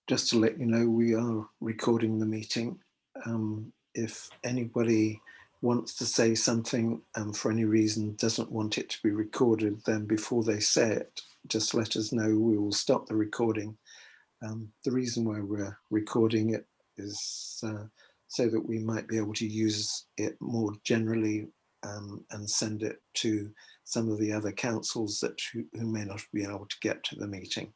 just to let you know, we are recording the meeting. If anybody wants to say something and for any reason doesn't want it to be recorded, then before they say it, just let us know. We will stop the recording. The reason why we're recording it is so that we might be able to use it more generally and send it to some of the other councils that who may not be able to get to the meeting.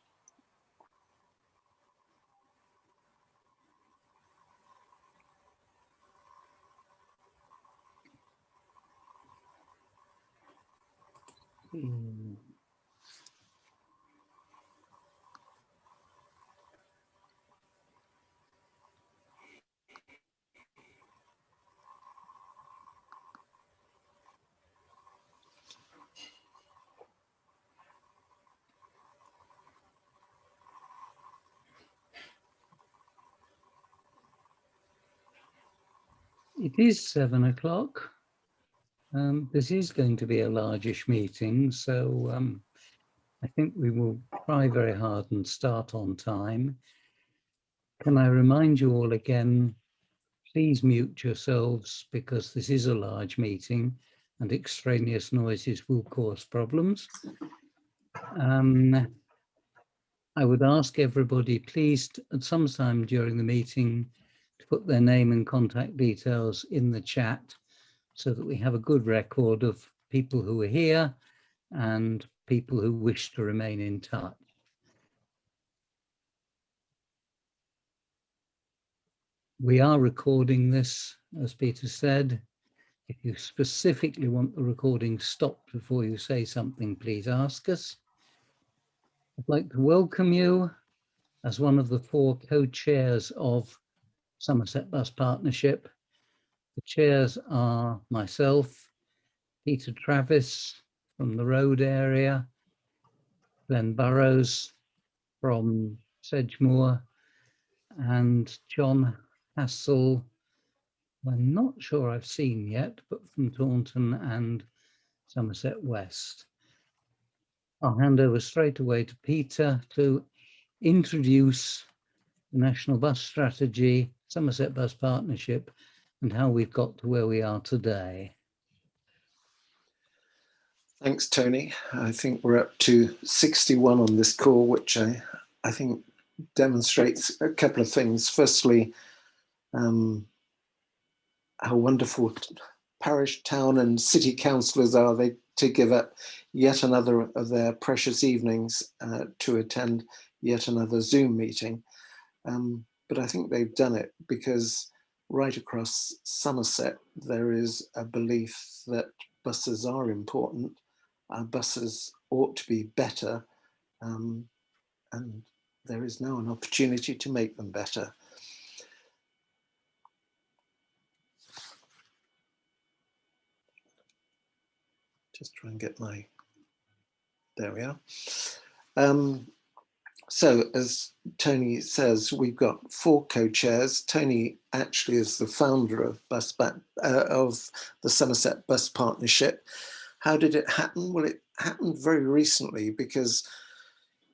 It is 7 o'clock. This is going to be a largish meeting, so I think we will try very hard and start on time. Can I remind you all again, please mute yourselves because this is a large meeting and extraneous noises will cause problems. I would ask everybody, please, at some time during the meeting, to put their name and contact details in the chat so that we have a good record of people who are here and people who wish to remain in touch. We are recording this, as Peter said. If you specifically want the recording stopped before you say something, please ask us. I'd like to welcome you as one of the 4 co-chairs of Somerset Bus Partnership. The chairs are myself, Peter Travis from the Road area, Glenn Burrows from Sedgemoor, and John Hassel, who I'm not sure I've seen yet, but from Taunton and Somerset West. I'll hand over straight away to Peter to introduce the National Bus Strategy, Somerset Bus Partnership, and how we've got to where we are today. Thanks, Tony. I think we're up to 61 on this call, which I think demonstrates a couple of things. Firstly, how wonderful parish, town and city councillors are they to give up yet another of their precious evenings to attend yet another Zoom meeting. But I think they've done it because right across Somerset, there is a belief that buses are important. Our buses ought to be better, and there is now an opportunity to make them better. Just try and get my, there we are. So as Tony says, we've got 4 co-chairs. Tony actually is the founder of of the Somerset Bus Partnership. How did it happen? Well, it happened very recently because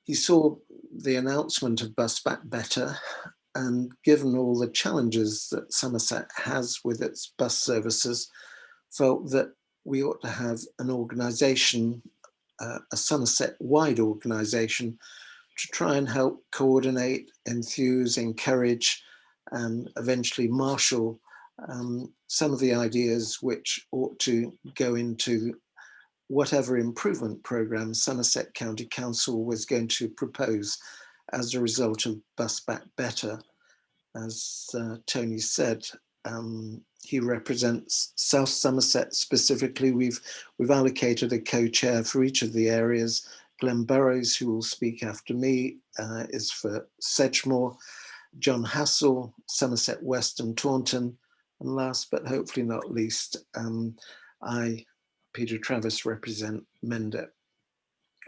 he saw the announcement of Bus Back Better, and given all the challenges that Somerset has with its bus services, felt that we ought to have an organisation, a Somerset-wide organisation, to try and help coordinate, enthuse, encourage, and eventually marshal some of the ideas which ought to go into whatever improvement programme Somerset County Council was going to propose as a result of Bus Back Better. As Tony said, he represents South Somerset specifically. We've allocated a co-chair for each of the areas. Glenn Burrows, who will speak after me, is for Sedgemoor. John Hassel, Somerset West and Taunton. And last but hopefully not least, I, Peter Travis, represent Mendip.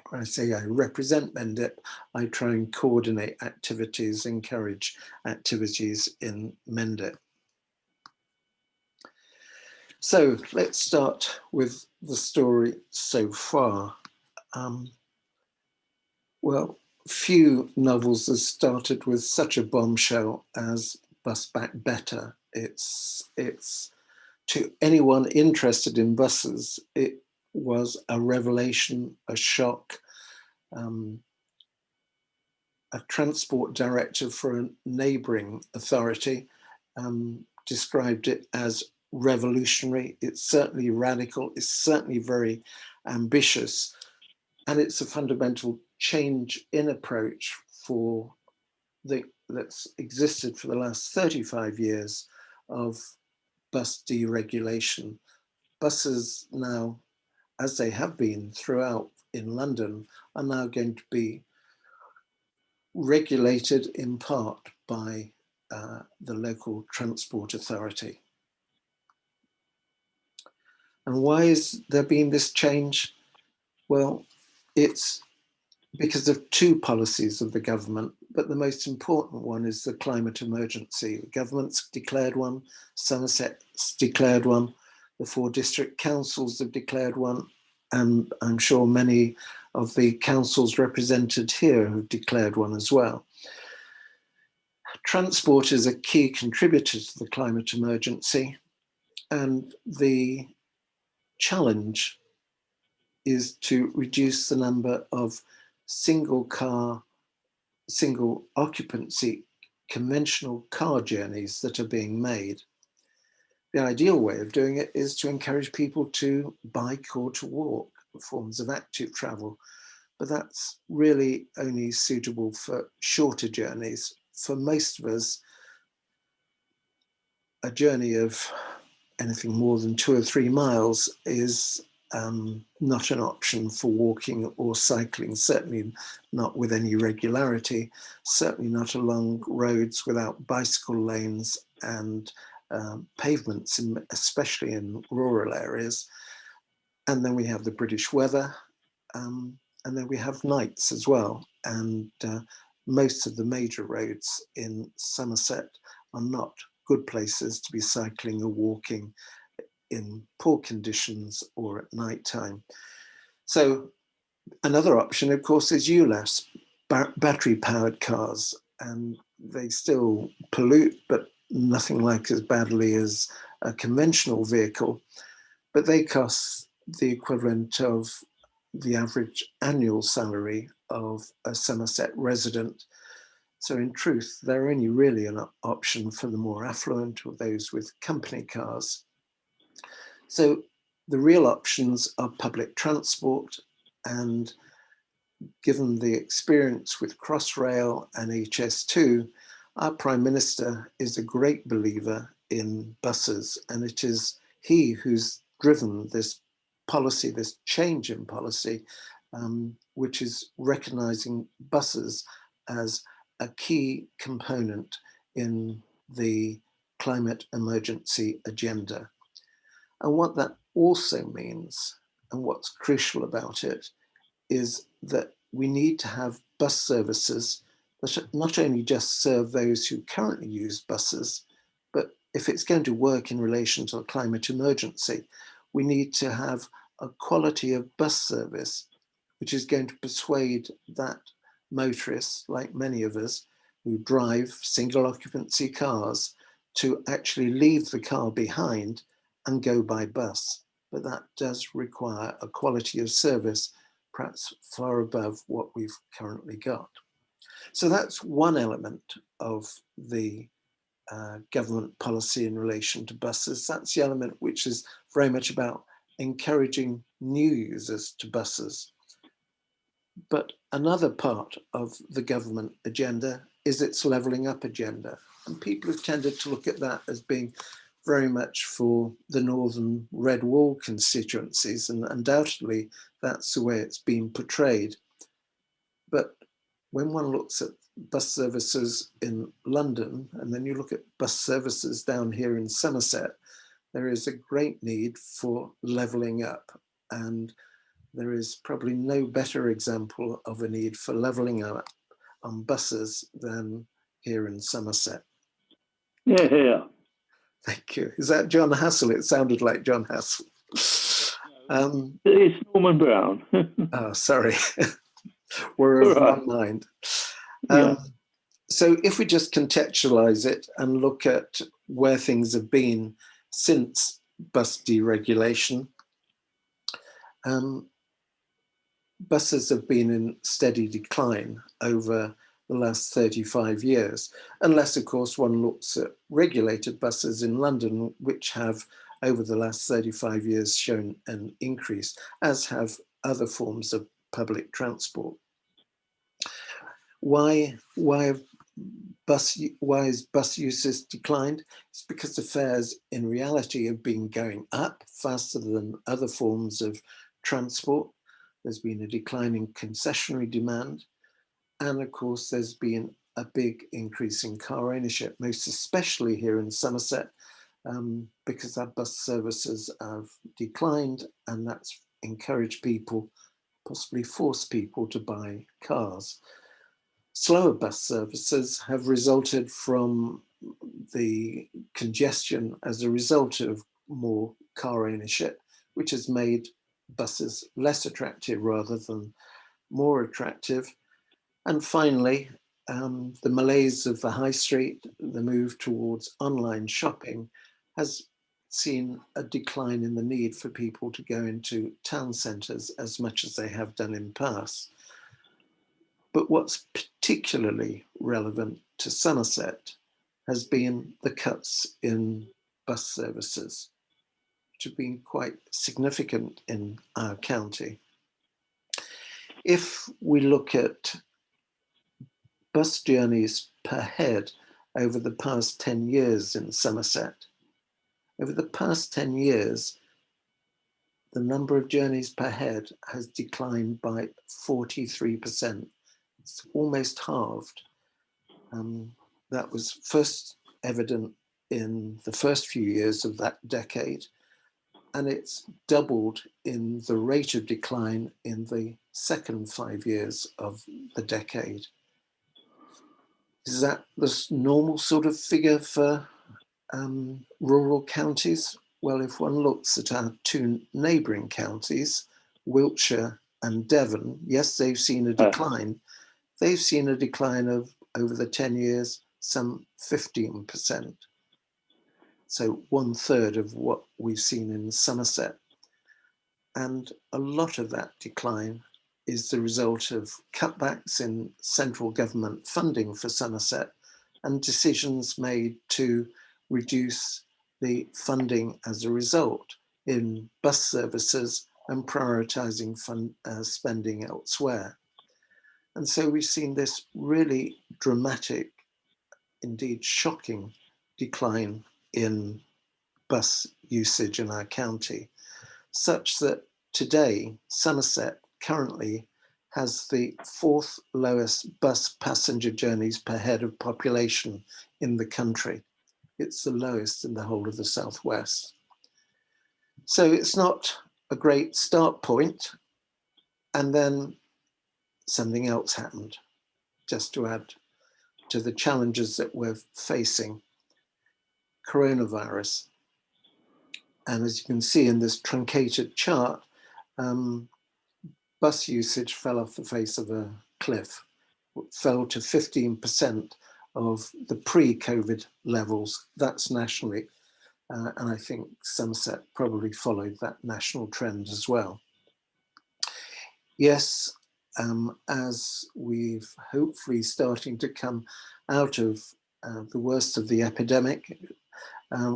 When I say I represent Mendip, I try and coordinate activities, encourage activities in Mendip. So let's start with the story so far. Well, few novels has started with such a bombshell as Bus Back Better. It's to anyone interested in buses, it was a revelation, a shock. A transport director for a neighbouring authority described it as revolutionary. It's certainly radical. It's certainly very ambitious. And it's a fundamental change in approach for that's existed for the last 35 years of bus deregulation. Buses now, as they have been throughout in London, are now going to be regulated in part by the local transport authority. And why is there been this change? Well, it's because of two policies of the government, but the most important one is the climate emergency. The government's declared one, Somerset's declared one, the 4 district councils have declared one, and I'm sure many of the councils represented here have declared one as well. Transport is a key contributor to the climate emergency, and the challenge is to reduce the number of single occupancy conventional car journeys that are being made. The ideal way of doing it is to encourage people to bike or to walk, forms of active travel, but that's really only suitable for shorter journeys. For most of us, a journey of anything more than 2 or 3 miles is not an option for walking or cycling, certainly not with any regularity, certainly not along roads without bicycle lanes and pavements, especially in rural areas. And then we have the British weather, and then we have nights as well. And most of the major roads in Somerset are not good places to be cycling or walking in poor conditions or at night time. So another option, of course, is ULEZ, battery powered cars, and they still pollute, but nothing like as badly as a conventional vehicle, but they cost the equivalent of the average annual salary of a Somerset resident. So in truth, they're only really an option for the more affluent or those with company cars. So the real options are public transport, and given the experience with Crossrail and HS2, our Prime Minister is a great believer in buses, and it is he who's driven this policy, this change in policy, which is recognising buses as a key component in the climate emergency agenda. And what that also means, and what's crucial about it, is that we need to have bus services that not only just serve those who currently use buses, but if it's going to work in relation to the climate emergency, we need to have a quality of bus service which is going to persuade that motorists, like many of us who drive single occupancy cars, to actually leave the car behind and go by bus. But that does require a quality of service perhaps far above what we've currently got. So that's one element of the government policy in relation to buses. That's the element which is very much about encouraging new users to buses. But another part of the government agenda is its levelling up agenda. And people have tended to look at that as being very much for the northern red wall constituencies, and undoubtedly that's the way it's been portrayed. But when one looks at bus services in London, and then you look at bus services down here in Somerset, there is a great need for levelling up. And there is probably no better example of a need for levelling up on buses than here in Somerset. Yeah, yeah. Thank you. Is that John Hassel? It sounded like John Hassel. It's Norman Brown. Oh, sorry. We're of Right. one mind. Yeah. So if we just contextualize it and look at where things have been since bus deregulation, buses have been in steady decline over the last 35 years, unless, of course, one looks at regulated buses in London, which have, over the last 35 years, shown an increase, as have other forms of public transport. Why is bus usage declined? It's because the fares in reality have been going up faster than other forms of transport. There's been a decline in concessionary demand. And of course, there's been a big increase in car ownership, most especially here in Somerset, because our bus services have declined, and that's encouraged people, possibly forced people to buy cars. Slower bus services have resulted from the congestion as a result of more car ownership, which has made buses less attractive rather than more attractive. And finally, the malaise of the high street, the move towards online shopping, has seen a decline in the need for people to go into town centres as much as they have done in the past. But what's particularly relevant to Somerset has been the cuts in bus services, which have been quite significant in our county. If we look at bus journeys per head over the past 10 years in Somerset, over the past 10 years, the number of journeys per head has declined by 43%. It's almost halved. That was first evident in the first few years of that decade, and it's doubled in the rate of decline in the second 5 years of the decade. Is that the normal sort of figure for rural counties? Well, if one looks at our two neighbouring counties, Wiltshire and Devon, yes, they've seen a decline. They've seen a decline of, over the 10 years, some 15%. So 1/3 of what we've seen in Somerset. And a lot of that decline is the result of cutbacks in central government funding for Somerset and decisions made to reduce the funding as a result in bus services and prioritising spending elsewhere. And so we've seen this really dramatic, indeed shocking, decline in bus usage in our county, such that today Somerset currently has the 4th lowest bus passenger journeys per head of population in the country. It's the lowest in the whole of the Southwest. So it's not a great start point. And then something else happened, just to add to the challenges that we're facing. Coronavirus. And as you can see in this truncated chart, bus usage fell off the face of a cliff. It fell to 15% of the pre-COVID levels. That's nationally. And I think Somerset probably followed that national trend as well. Yes, as we've hopefully starting to come out of the worst of the epidemic,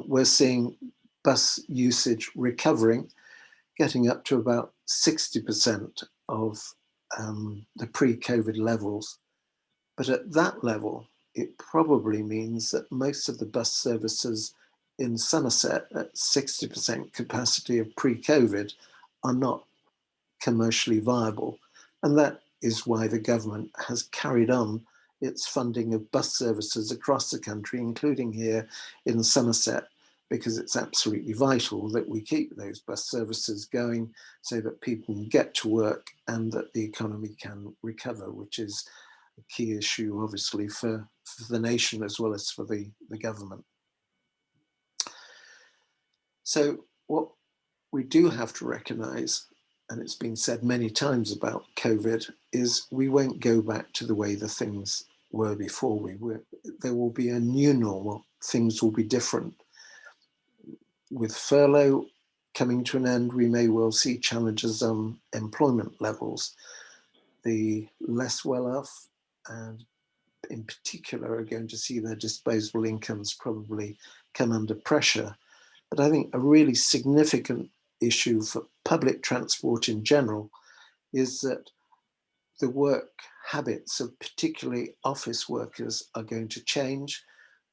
we're seeing bus usage recovering, getting up to about 60% of the pre-COVID levels. But at that level, it probably means that most of the bus services in Somerset at 60% capacity of pre-COVID are not commercially viable. And that is why the government has carried on its funding of bus services across the country, including here in Somerset, because it's absolutely vital that we keep those bus services going so that people can get to work and that the economy can recover, which is a key issue, obviously, for the nation as well as for the government. So what we do have to recognise and it's been said many times about COVID, is we won't go back to the way the things were before. There will be a new normal. Things will be different. With furlough coming to an end, we may well see challenges on employment levels. The less well off, and in particular, are going to see their disposable incomes probably come under pressure. But I think a really significant issue for public transport in general is that the work habits of particularly office workers are going to change.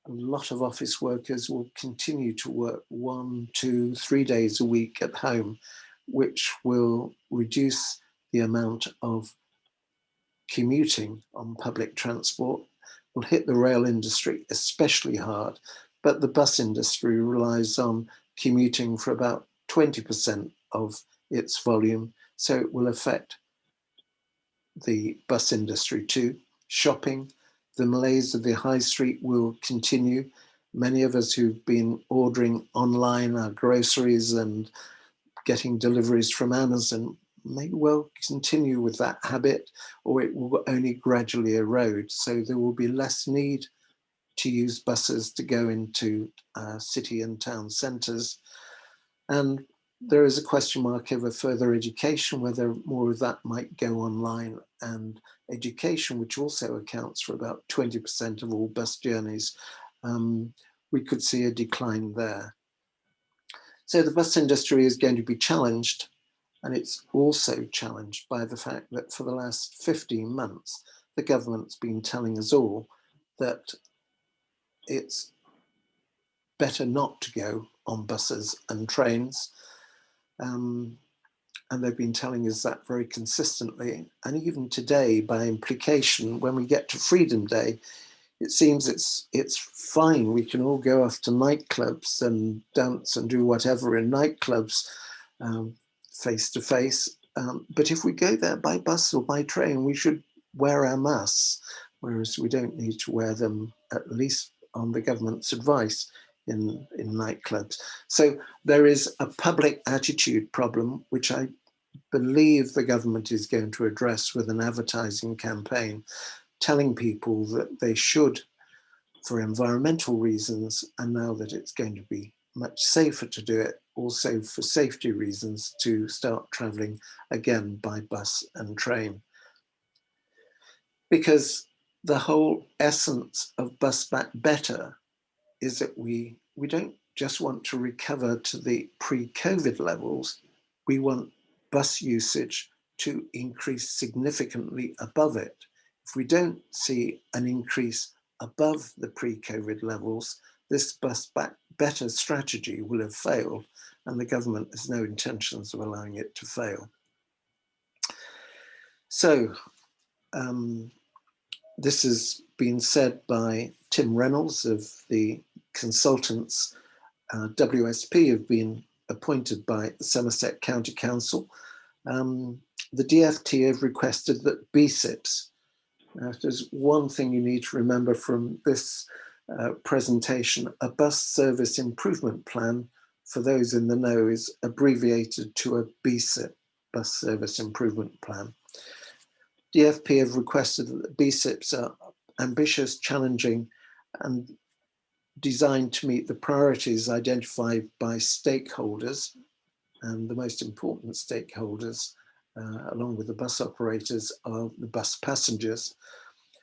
A lot of office workers will continue to work 1, 2, 3 days a week at home, which will reduce the amount of commuting on public transport, will hit the rail industry especially hard, but the bus industry relies on commuting for about 20% of its volume, so it will affect the bus industry too. Shopping, the malaise of the high street will continue. Many of us who've been ordering online our groceries and getting deliveries from Amazon may well continue with that habit, or it will only gradually erode. So there will be less need to use buses to go into city and town centres. And there is a question mark over further education, whether more of that might go online, and education, which also accounts for about 20% of all bus journeys, we could see a decline there. So the bus industry is going to be challenged, and it's also challenged by the fact that for the last 15 months, the government's been telling us all that it's better not to go on buses and trains. And they've been telling us that very consistently. And even today, by implication, when we get to Freedom Day, it seems it's fine. We can all go off to nightclubs and dance and do whatever in nightclubs face to face. But if we go there by bus or by train, we should wear our masks, whereas we don't need to wear them, at least on the government's advice, in nightclubs. So there is a public attitude problem, which I believe the government is going to address with an advertising campaign, telling people that they should, for environmental reasons, and now that it's going to be much safer to do it, also for safety reasons, to start traveling again by bus and train. Because the whole essence of Bus Back Better is that we don't just want to recover to the pre-COVID levels, we want bus usage to increase significantly above it. If we don't see an increase above the pre-COVID levels, this Bus Back Better strategy will have failed, and the government has no intentions of allowing it to fail. So this has been said by Tim Reynolds of the consultants. WSP have been appointed by the Somerset County Council. The DfT have requested that BSIPs, if there's one thing you need to remember from this presentation, a bus service improvement plan, for those in the know, is abbreviated to a BSIP, bus service improvement plan. DfP have requested that BSIPs are ambitious, challenging, and designed to meet the priorities identified by stakeholders, and the most important stakeholders, along with the bus operators, are the bus passengers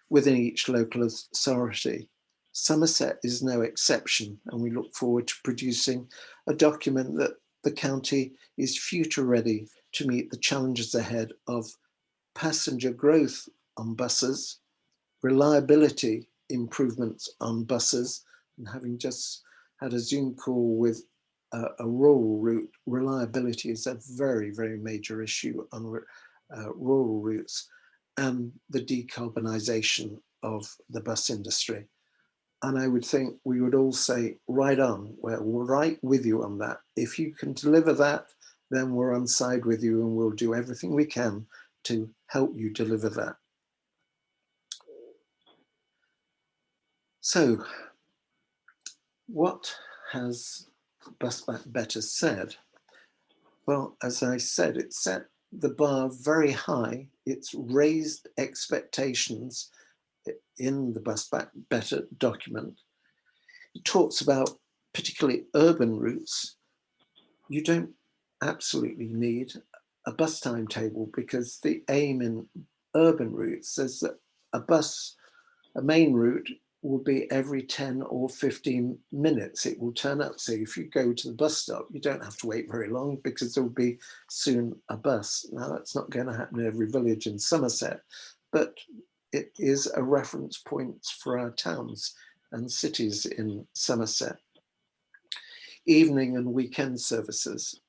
within each local authority. Somerset is no exception, and we look forward to producing a document that the county is future ready to meet the challenges ahead of passenger growth on buses, reliability improvements on buses, and having just had a Zoom call with a rural route, reliability is a very, very major issue on rural routes, and the decarbonisation of the bus industry. And I would think we would all say, right on, we're right with you on that. If you can deliver that, then we're on side with you, and we'll do everything we can to help you deliver that. So, what has Bus Back Better said? Well, as I said, it set the bar very high. It's raised expectations in the Bus Back Better document. It talks about particularly urban routes. You don't absolutely need a bus timetable, because the aim in urban routes is that a main route will be every 10 or 15 minutes. It will turn up. So if you go to the bus stop, you don't have to wait very long, because there will be soon a bus. Now, that's not going to happen in every village in Somerset, but it is a reference point for our towns and cities in Somerset. Evening and weekend services.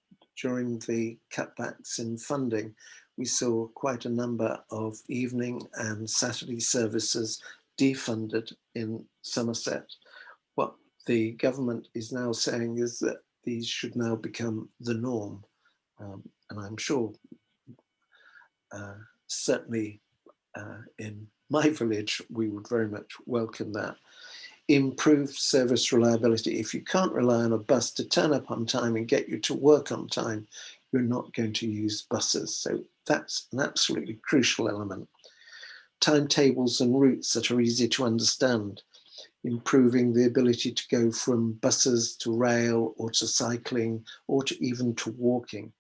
During the cutbacks in funding, we saw quite a number of evening and Saturday services defunded in Somerset. What the government is now saying is that these should now become the norm. And I'm sure certainly in my village, we would very much welcome that. Improved service reliability. If you can't rely on a bus to turn up on time and get you to work on time, you're not going to use buses. So that's an absolutely crucial element. Timetables and routes that are easy to understand. Improving the ability to go from buses to rail or to cycling or to even to walking.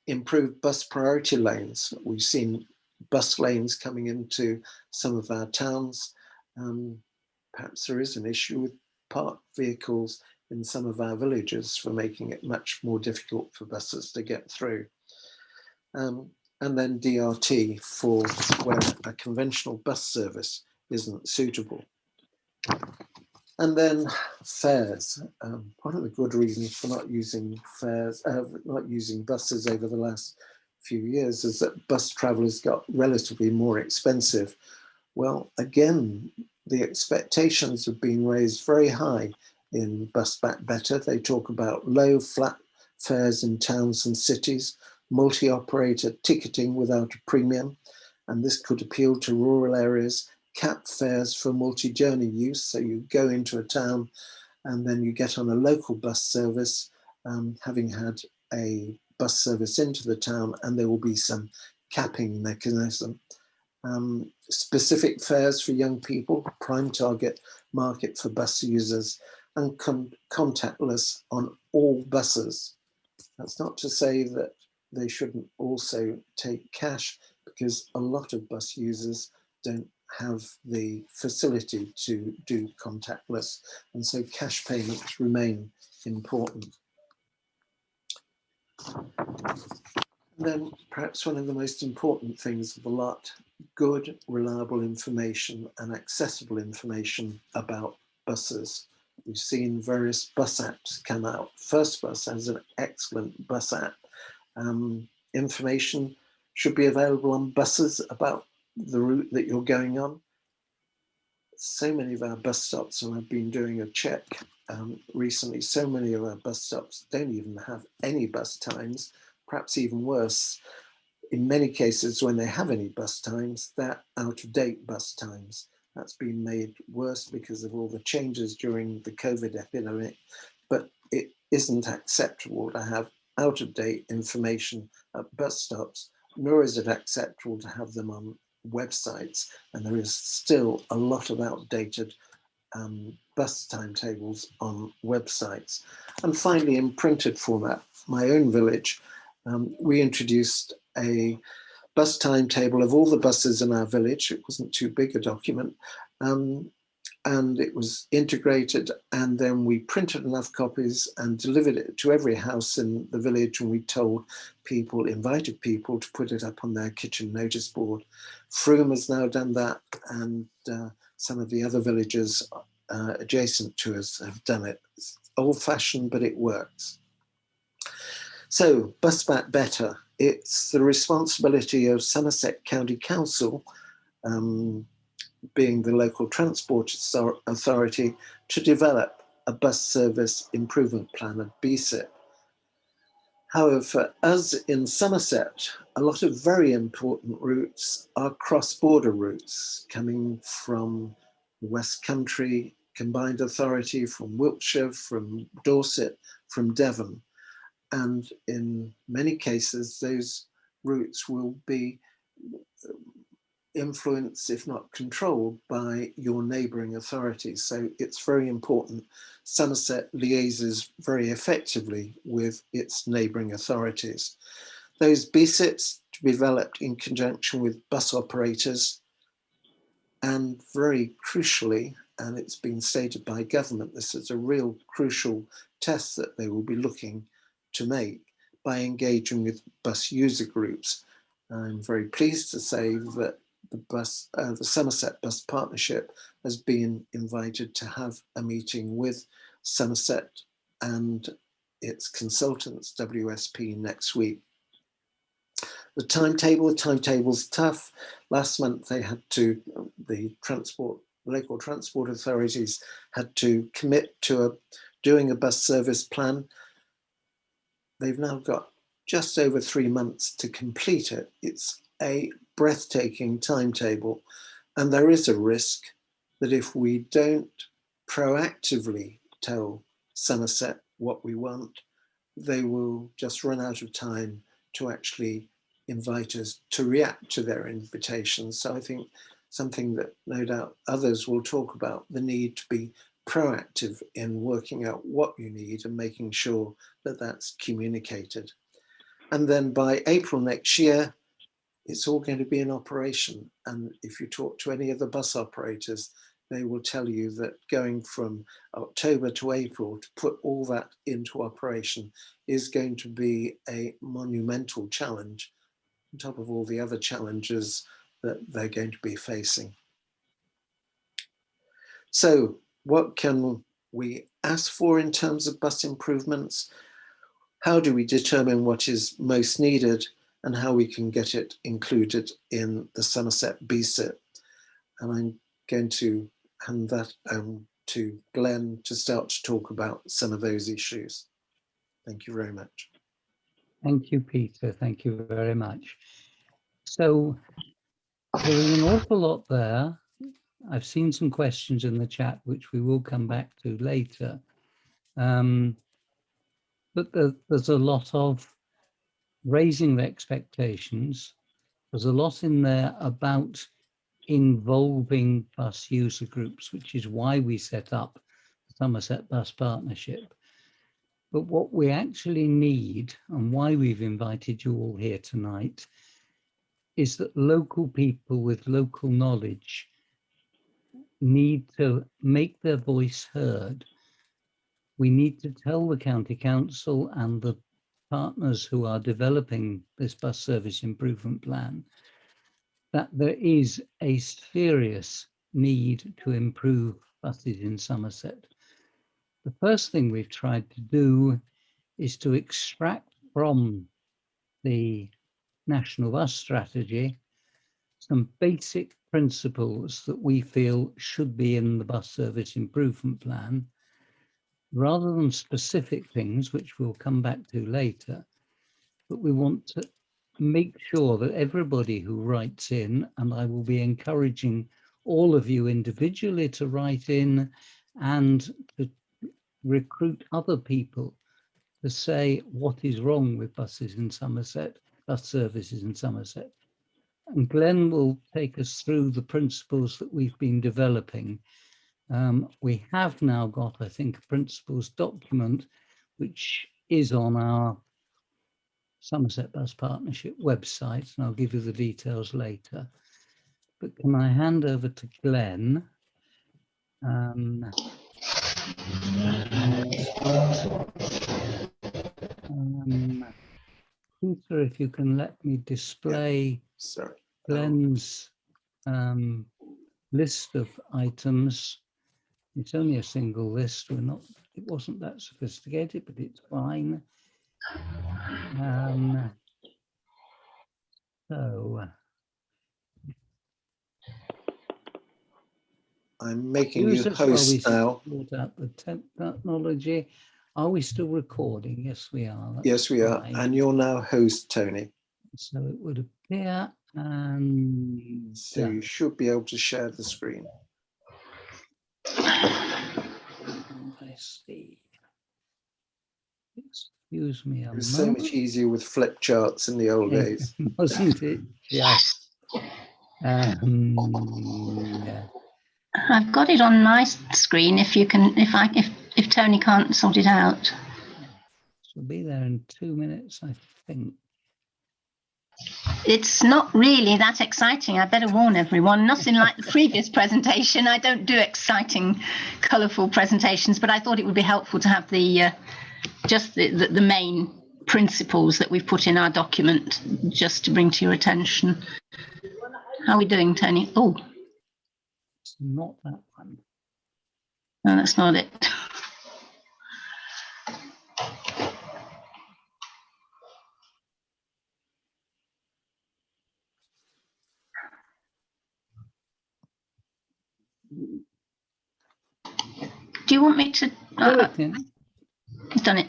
Improved bus priority lanes. We've seen bus lanes coming into some of our towns. Perhaps there is an issue with parked vehicles in some of our villages for making it much more difficult for buses to get through. And then DRT for where a conventional bus service isn't suitable. And then fares. One of the good reasons for not using not using buses over the last few years is that bus travel has got relatively more expensive. Well, again, the expectations have been raised very high in Bus Back Better. They talk about low flat fares in towns and cities, multi-operator ticketing without a premium, and this could appeal to rural areas, cap fares for multi-journey use. So you go into a town and then you get on a local bus service, having had a bus service into the town, and there will be some capping mechanism. Specific fares for young people, prime target market for bus users, and contactless on all buses. That's not to say that they shouldn't also take cash, because a lot of bus users don't have the facility to do contactless, and so cash payments remain important. And then perhaps one of the most important things of the lot, good, reliable information and accessible information about buses. We've seen various bus apps come out. First Bus has an excellent bus app. Information should be available on buses about the route that you're going on. So many of our bus stops, and I've been doing a check recently, so many of our bus stops don't even have any bus times, perhaps even worse. In many cases, when they have any bus times, they're out-of-date bus times. That's been made worse because of all the changes during the COVID epidemic, but it isn't acceptable to have out-of-date information at bus stops, nor is it acceptable to have them on websites, and there is still a lot of outdated bus timetables on websites. And finally, in printed format, my own village, we introduced a bus timetable of all the buses in our village. It wasn't too big a document, and it was integrated, and then we printed enough copies and delivered it to every house in the village, and we told people, invited people to put it up on their kitchen notice board. Frome has now done that, and some of the other villages adjacent to us have done it. It's old-fashioned, but it works. So, Bus Back Better, it's the responsibility of Somerset County Council, being the local transport authority, to develop a bus service improvement plan, a BSIP. However, for us in Somerset, a lot of very important routes are cross-border routes coming from the West Country Combined Authority, from Wiltshire, from Dorset, from Devon. and in many cases, those routes will be influenced, if not controlled, by your neighbouring authorities. So it's very important Somerset liaises very effectively with its neighbouring authorities. Those BSITs to be developed in conjunction with bus operators, and very crucially, and it's been stated by government, this is a real crucial test that they will be looking to make by engaging with bus user groups. I'm very pleased to say that the Somerset Bus Partnership has been invited to have a meeting with Somerset and its consultants, WSP, next week. The timetable's tough. Last month they had to, the local transport authorities had to commit to doing a bus service plan. They've now got just over 3 months to complete it. It's a breathtaking timetable, and there is a risk that if we don't proactively tell Somerset what we want, they will just run out of time to actually invite us to react to their invitations. So I think something that no doubt others will talk about, the need to be proactive in working out what you need and making sure that that's communicated. And then by April next year, it's all going to be in operation. And if you talk to any of the bus operators, they will tell you that going from October to April to put all that into operation is going to be a monumental challenge on top of all the other challenges that they're going to be facing. So what can we ask for in terms of bus improvements? How do we determine what is most needed and how we can get it included in the Somerset BSIT? And I'm going to hand that to Glenn to start to talk about some of those issues. Thank you very much. Thank you, Peter. Thank you very much. So there is an awful lot there. I've seen some questions in the chat, which we will come back to later. But there's a lot of raising the expectations. There's a lot in there about involving bus user groups, which is why we set up the Somerset Bus Partnership. But what we actually need, and why we've invited you all here tonight, is that local people with local knowledge need to make their voice heard. We need to tell the county council and the partners who are developing this bus service improvement plan that there is a serious need to improve buses in Somerset. The first thing we've tried to do is to extract from the National Bus Strategy some basic principles that we feel should be in the bus service improvement plan, rather than specific things, which we'll come back to later. But we want to make sure that everybody who writes in, and I will be encouraging all of you individually to write in and to recruit other people to say what is wrong with buses in Somerset, bus services in Somerset. And Glenn will take us through the principles that we've been developing. We have now got, I think, a principles document, which is on our Somerset Bus Partnership website, and I'll give you the details later. But can I hand over to Glenn? Peter, if you can let me display Glenn's list of items. It's only a single list. It wasn't that sophisticated, but it's fine. So I'm making you host now. Sort out the technology. Are we still recording? Yes, we are. That's yes, we are. fine. And you're now host, Tony. So it would appear, and so you should be able to share the screen. I see. It's Excuse me a It was so much moment. easier with flip charts in the old days. Wasn't it? Just. Yeah. I've got it on my screen. If Tony can't sort it out. She'll be there in 2 minutes, I think. It's not really that exciting. I better warn everyone. Nothing like the previous presentation. I don't do exciting, colourful presentations, but I thought it would be helpful to have the main principles that we've put in our document, just to bring to your attention. How are we doing, Tony? Oh, It's not that one. no, that's not it. Do you want me to? I've done it.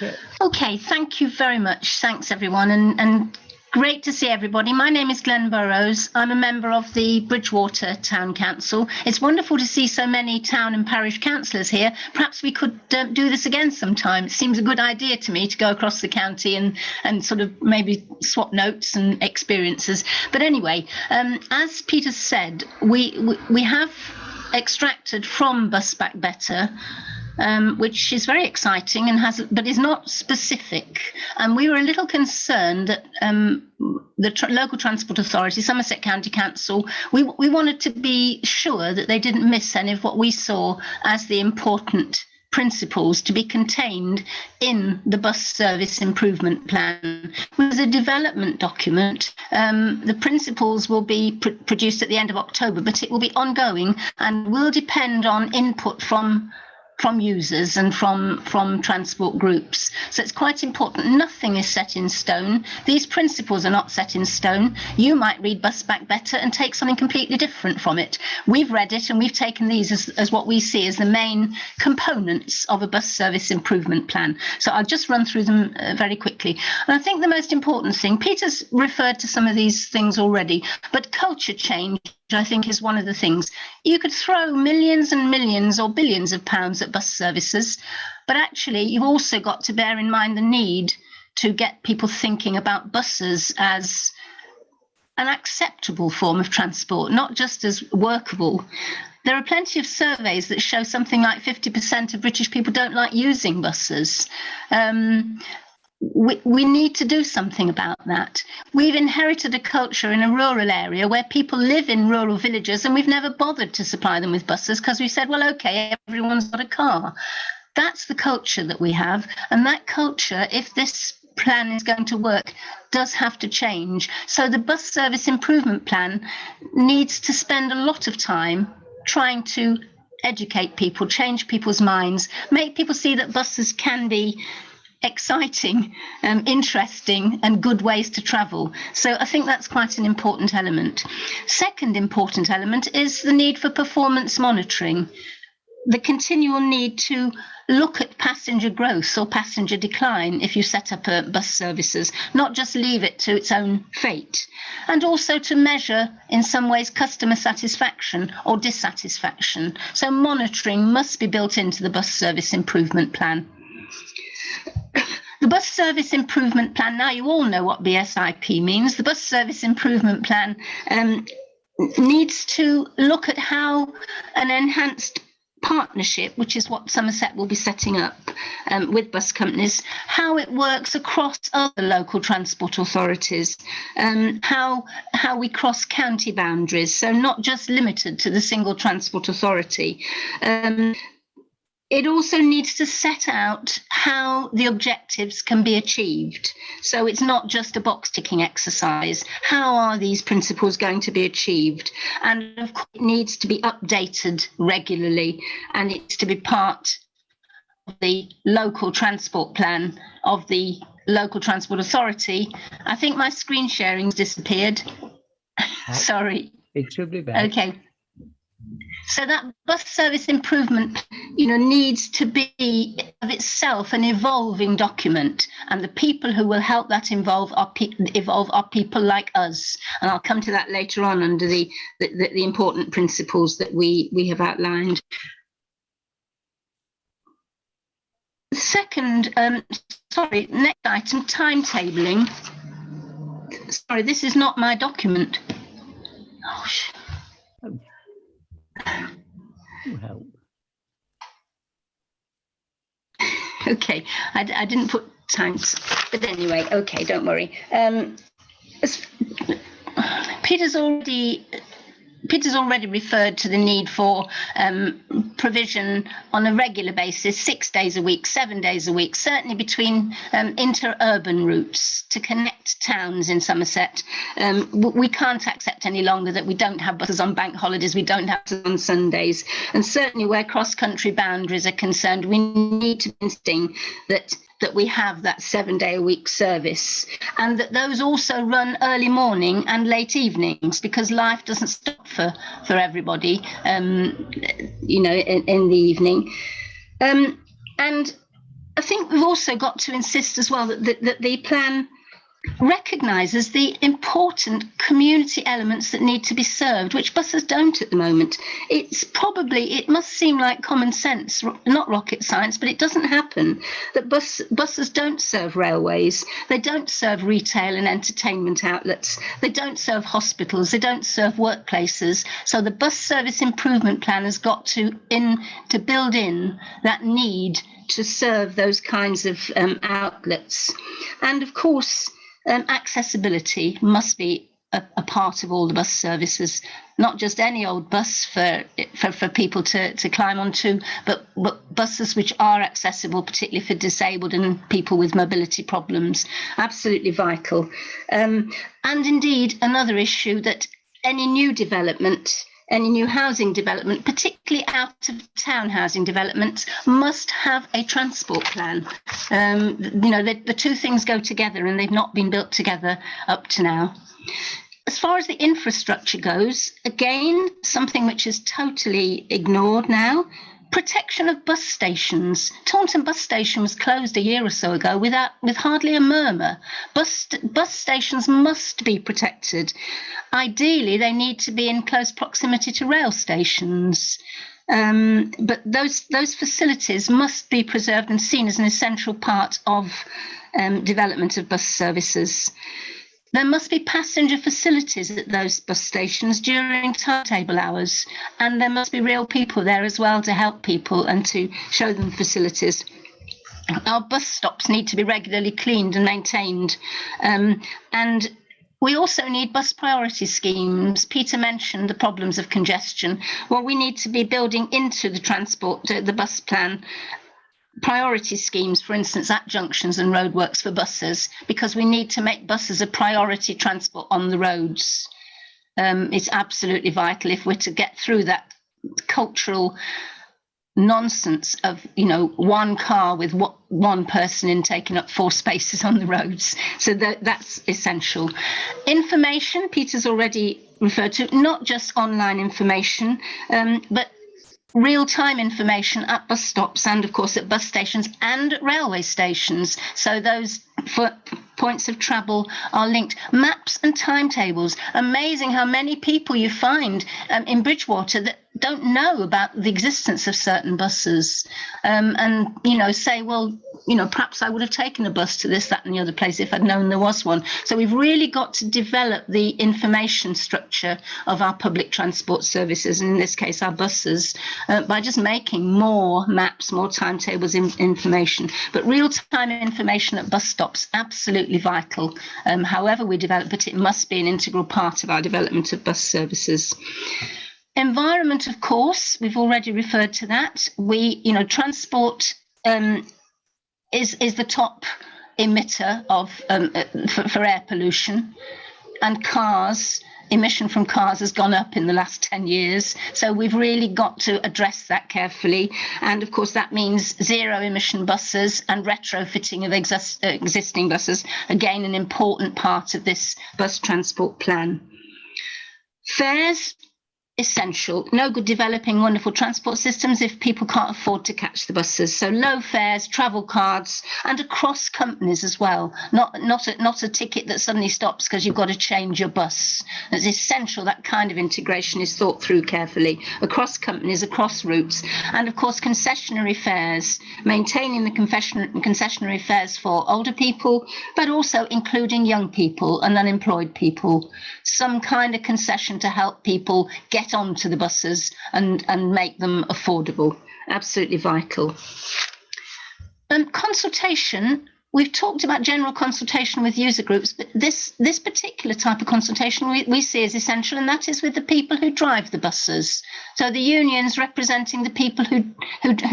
Yeah. Okay, thank you very much. Thanks, everyone, and great to see everybody. My name is Glenn Burrows. I'm a member of the Bridgewater Town Council. It's wonderful to see so many town and parish councillors here. Perhaps we could do this again sometime. It seems a good idea to me to go across the county and sort of maybe swap notes and experiences. But anyway, as Peter said, we have extracted from Bus Back Better, which is very exciting and but is not specific. And we were a little concerned that the local transport authority, Somerset County Council, we wanted to be sure that they didn't miss any of what we saw as the important principles to be contained in the bus service improvement plan. It was a development document. The principles will be produced at the end of October, but it will be ongoing and will depend on input from users and from transport groups. So it's quite important. Nothing is set in stone. These principles are not set in stone. You might read Bus Back Better and take something completely different from it. We've read it and we've taken these as what we see as the main components of a bus service improvement plan. So I'll just run through them very quickly. And I think the most important thing, Peter's referred to some of these things already, but culture change, I think, is one of the things. You could throw millions and millions or billions of pounds at bus services, but actually you've also got to bear in mind the need to get people thinking about buses as an acceptable form of transport, not just as workable. There are plenty of surveys that show something like 50% of British people don't like using buses. We need to do something about that. We've inherited a culture in a rural area where people live in rural villages and we've never bothered to supply them with buses because we said, well, okay, everyone's got a car. That's the culture that we have. And that culture, if this plan is going to work, does have to change. So the bus service improvement plan needs to spend a lot of time trying to educate people, change people's minds, make people see that buses can be exciting, interesting and good ways to travel. So I think that's quite an important element. Second important element is the need for performance monitoring, the continual need to look at passenger growth or passenger decline if you set up bus services, not just leave it to its own fate, and also to measure in some ways customer satisfaction or dissatisfaction. So monitoring must be built into the bus service improvement plan. The bus service improvement plan, now you all know what BSIP means. The bus service improvement plan needs to look at how an enhanced partnership, which is what Somerset will be setting up with bus companies, how it works across other local transport authorities, how we cross county boundaries, so not just limited to the single transport authority. It also needs to set out how the objectives can be achieved. So it's not just a box ticking exercise. How are these principles going to be achieved? And of course, it needs to be updated regularly, and it's to be part of the local transport plan of the local transport authority. I think my screen sharing's disappeared. Sorry. It should be back. Okay. So that bus service improvement, needs to be of itself an evolving document, and the people who will help that evolve are people like us. And I'll come to that later on under the important principles that we have outlined. The Second, sorry, next item, timetabling. Sorry, this is not my document. Oh, Help. okay, I didn't put times, but anyway, okay, don't worry. Peter's already referred to the need for provision on a regular basis, 6 days a week, 7 days a week, certainly between inter-urban routes to connect towns in Somerset. We can't accept any longer that we don't have buses on bank holidays, we don't have buses on Sundays, and certainly where cross-country boundaries are concerned, we need to be insisting that we have that 7 day a week service, and that those also run early morning and late evenings, because life doesn't stop for everybody, you know, in the evening. And I think we've also got to insist as well that the plan recognises the important community elements that need to be served, which buses don't at the moment. It must seem like common sense, not rocket science, but it doesn't happen that buses don't serve railways, they don't serve retail and entertainment outlets, they don't serve hospitals, they don't serve workplaces. So the bus service improvement plan has got to build in that need to serve those kinds of outlets. And of course, accessibility must be a part of all the bus services, not just any old bus for people to climb onto, but buses which are accessible, particularly for disabled and people with mobility problems. Absolutely vital. And indeed, another issue that any new development, any new housing development, particularly out of town housing developments, must have a transport plan. You know, the two things go together, and they've not been built together up to now. As far as the infrastructure goes, again, something which is totally ignored now, protection of bus stations. Taunton Bus Station was closed a year or so ago with hardly a murmur. Bus stations must be protected. Ideally, they need to be in close proximity to rail stations. But those facilities must be preserved and seen as an essential part of development of bus services. There must be passenger facilities at those bus stations during timetable hours, and there must be real people there as well to help people and to show them facilities. Our bus stops need to be regularly cleaned and maintained, and we also need bus priority schemes. Peter mentioned the problems of congestion. Well, we need to be building into the bus plan, priority schemes, for instance, at junctions and roadworks for buses, because we need to make buses a priority transport on the roads. It's absolutely vital if we're to get through that cultural nonsense of, you know, one car with one person in taking up 4 spaces on the roads. So that's essential. Information, Peter's already referred to, not just online information, but real-time information at bus stops and, of course, at bus stations and at railway stations. So those points of travel are linked. Maps and timetables. Amazing how many people you find in Bridgewater that don't know about the existence of certain buses, and, you know, say, well, you know, perhaps I would have taken a bus to this, that and the other place if I'd known there was one. So we've really got to develop the information structure of our public transport services, and in this case our buses, by just making more maps, more timetables, information. But real-time information at bus stops, absolutely vital, however we develop, but it must be an integral part of our development of bus services. Environment, of course, we've already referred to that. Transport is the top emitter of for air pollution, and emission from cars has gone up in the last 10 years. So we've really got to address that carefully. And of course, that means zero emission buses and retrofitting of existing buses. Again, an important part of this bus transport plan. Fares essential. No good developing wonderful transport systems if people can't afford to catch the buses. So low fares, travel cards, and across companies as well. Not a ticket that suddenly stops because you've got to change your bus. It's essential that kind of integration is thought through carefully across companies, across routes, and of course concessionary fares, maintaining the concessionary fares for older people, but also including young people and unemployed people. Some kind of concession to help people get onto the buses and make them affordable. Absolutely vital. Consultation. We've talked about general consultation with user groups, but this particular type of consultation we see as essential, and that is with the people who drive the buses. So the unions representing the people who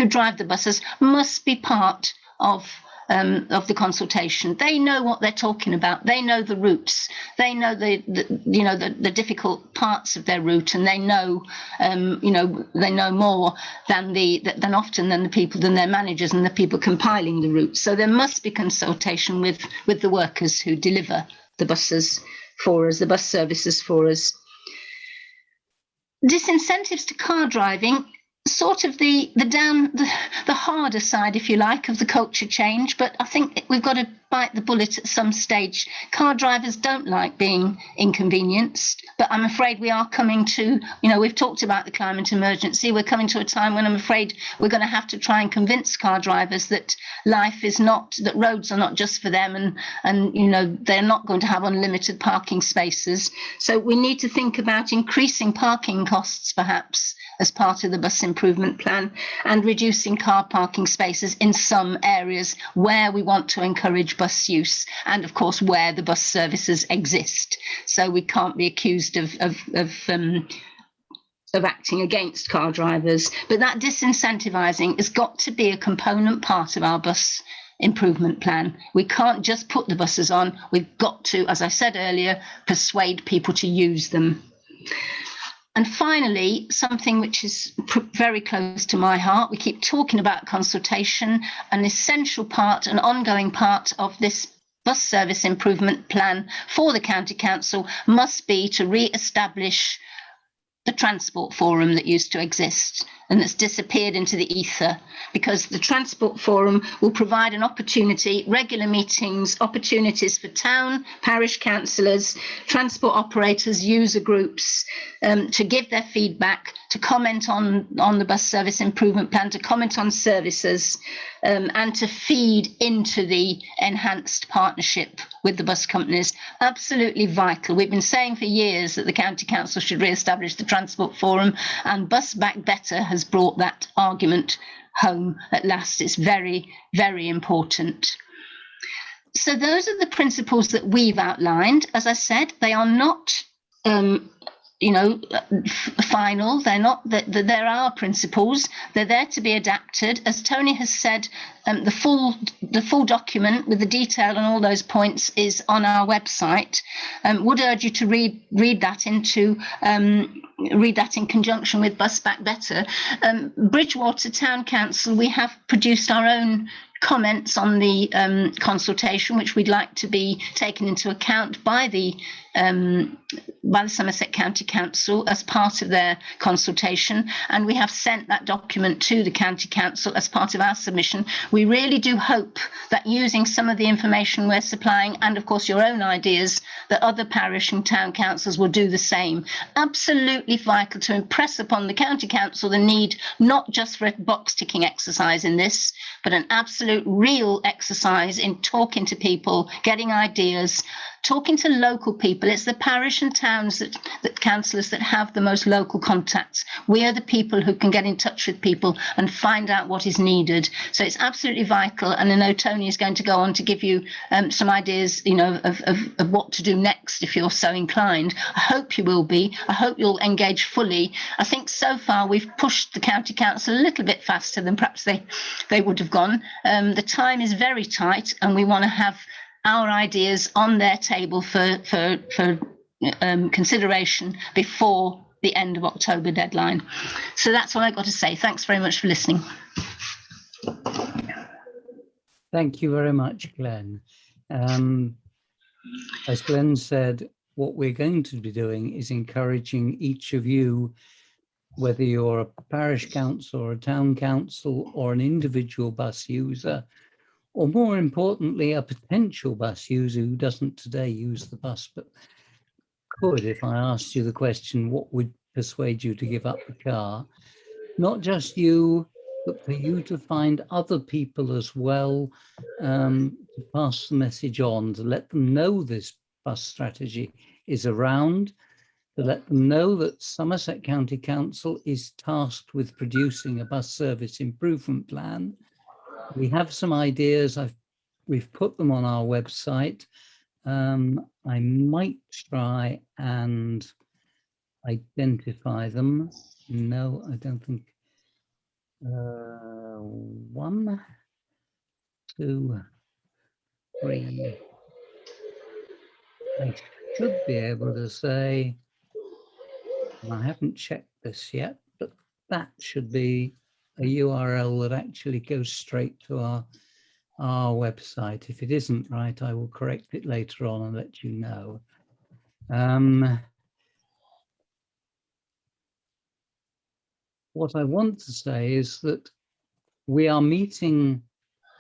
drive the buses must be part of the consultation. They know what they're talking about. They know the routes. They know the difficult parts of their route, and they know they know more than their managers and the people compiling the routes. So there must be consultation with the workers who deliver the buses for us, the bus services for us. Disincentives to car driving. Sort of the harder side, if you like, of the culture change, but I think we've got to bite the bullet at some stage. Car drivers don't like being inconvenienced, but I'm afraid we are coming to, we've talked about the climate emergency. We're coming to a time when I'm afraid we're going to have to try and convince car drivers that that roads are not just for them, and they're not going to have unlimited parking spaces. So we need to think about increasing parking costs, perhaps, as part of the bus improvement plan, and reducing car parking spaces in some areas where we want to encourage bus use, and of course where the bus services exist. So we can't be accused of acting against car drivers, but that disincentivizing has got to be a component part of our bus improvement plan. We can't just put the buses on. We've got to, as I said earlier, persuade people to use them. And finally, something which is very close to my heart, we keep talking about consultation. An essential part, an ongoing part of this bus service improvement plan for the County Council must be to re-establish the transport forum that used to exist and that's disappeared into the ether, because the transport forum will provide an opportunity, regular meetings, opportunities for town, parish councillors, transport operators, user groups to give their feedback, to comment on the bus service improvement plan, to comment on services, and to feed into the enhanced partnership with the bus companies. Absolutely vital. We've been saying for years that the County Council should re-establish the Transport Forum, and Bus Back Better has brought that argument home at last. It's very, very important. So those are the principles that we've outlined. As I said, they are not final. They're not. There are principles. They're there to be adapted. As Tony has said, the full document with the detail on all those points is on our website. Would urge you to read that in conjunction with Bus Back Better. Bridgewater Town Council, we have produced our own comments on the consultation, which we'd like to be taken into account by the Somerset County Council as part of their consultation, and we have sent that document to the County Council as part of our submission. We really do hope that using some of the information we're supplying, and of course your own ideas, that other parish and town councils will do the same. Absolutely vital to impress upon the County Council the need not just for a box ticking exercise in this, but an absolute real exercise in talking to people, getting ideas, talking to local people. It's the parish and towns that councillors that have the most local contacts. We are the people who can get in touch with people and find out what is needed. So it's absolutely vital. And I know Tony is going to go on to give you some ideas, of what to do next if you're so inclined. I hope you will be. I hope you'll engage fully. I think so far we've pushed the County Council a little bit faster than perhaps they would have gone. The time is very tight, and we want to have our ideas on their table for consideration before the end of October deadline. So that's all I've got to say. Thanks very much for listening. Thank you very much, Glenn. As Glenn said, what we're going to be doing is encouraging each of you, whether you're a parish council or a town council or an individual bus user, or more importantly, a potential bus user who doesn't today use the bus, but could, if I asked you the question, what would persuade you to give up the car? Not just you, but for you to find other people as well, to pass the message on, to let them know this bus strategy is around, to let them know that Somerset County Council is tasked with producing a bus service improvement plan. We have some ideas. We've put them on our website. I might try and identify them. No, I don't think. 1, 2, 3. I should be able to say, and I haven't checked this yet, but that should be a URL that actually goes straight to our website. If it isn't right, I will correct it later on and let you know. What I want to say is that we are meeting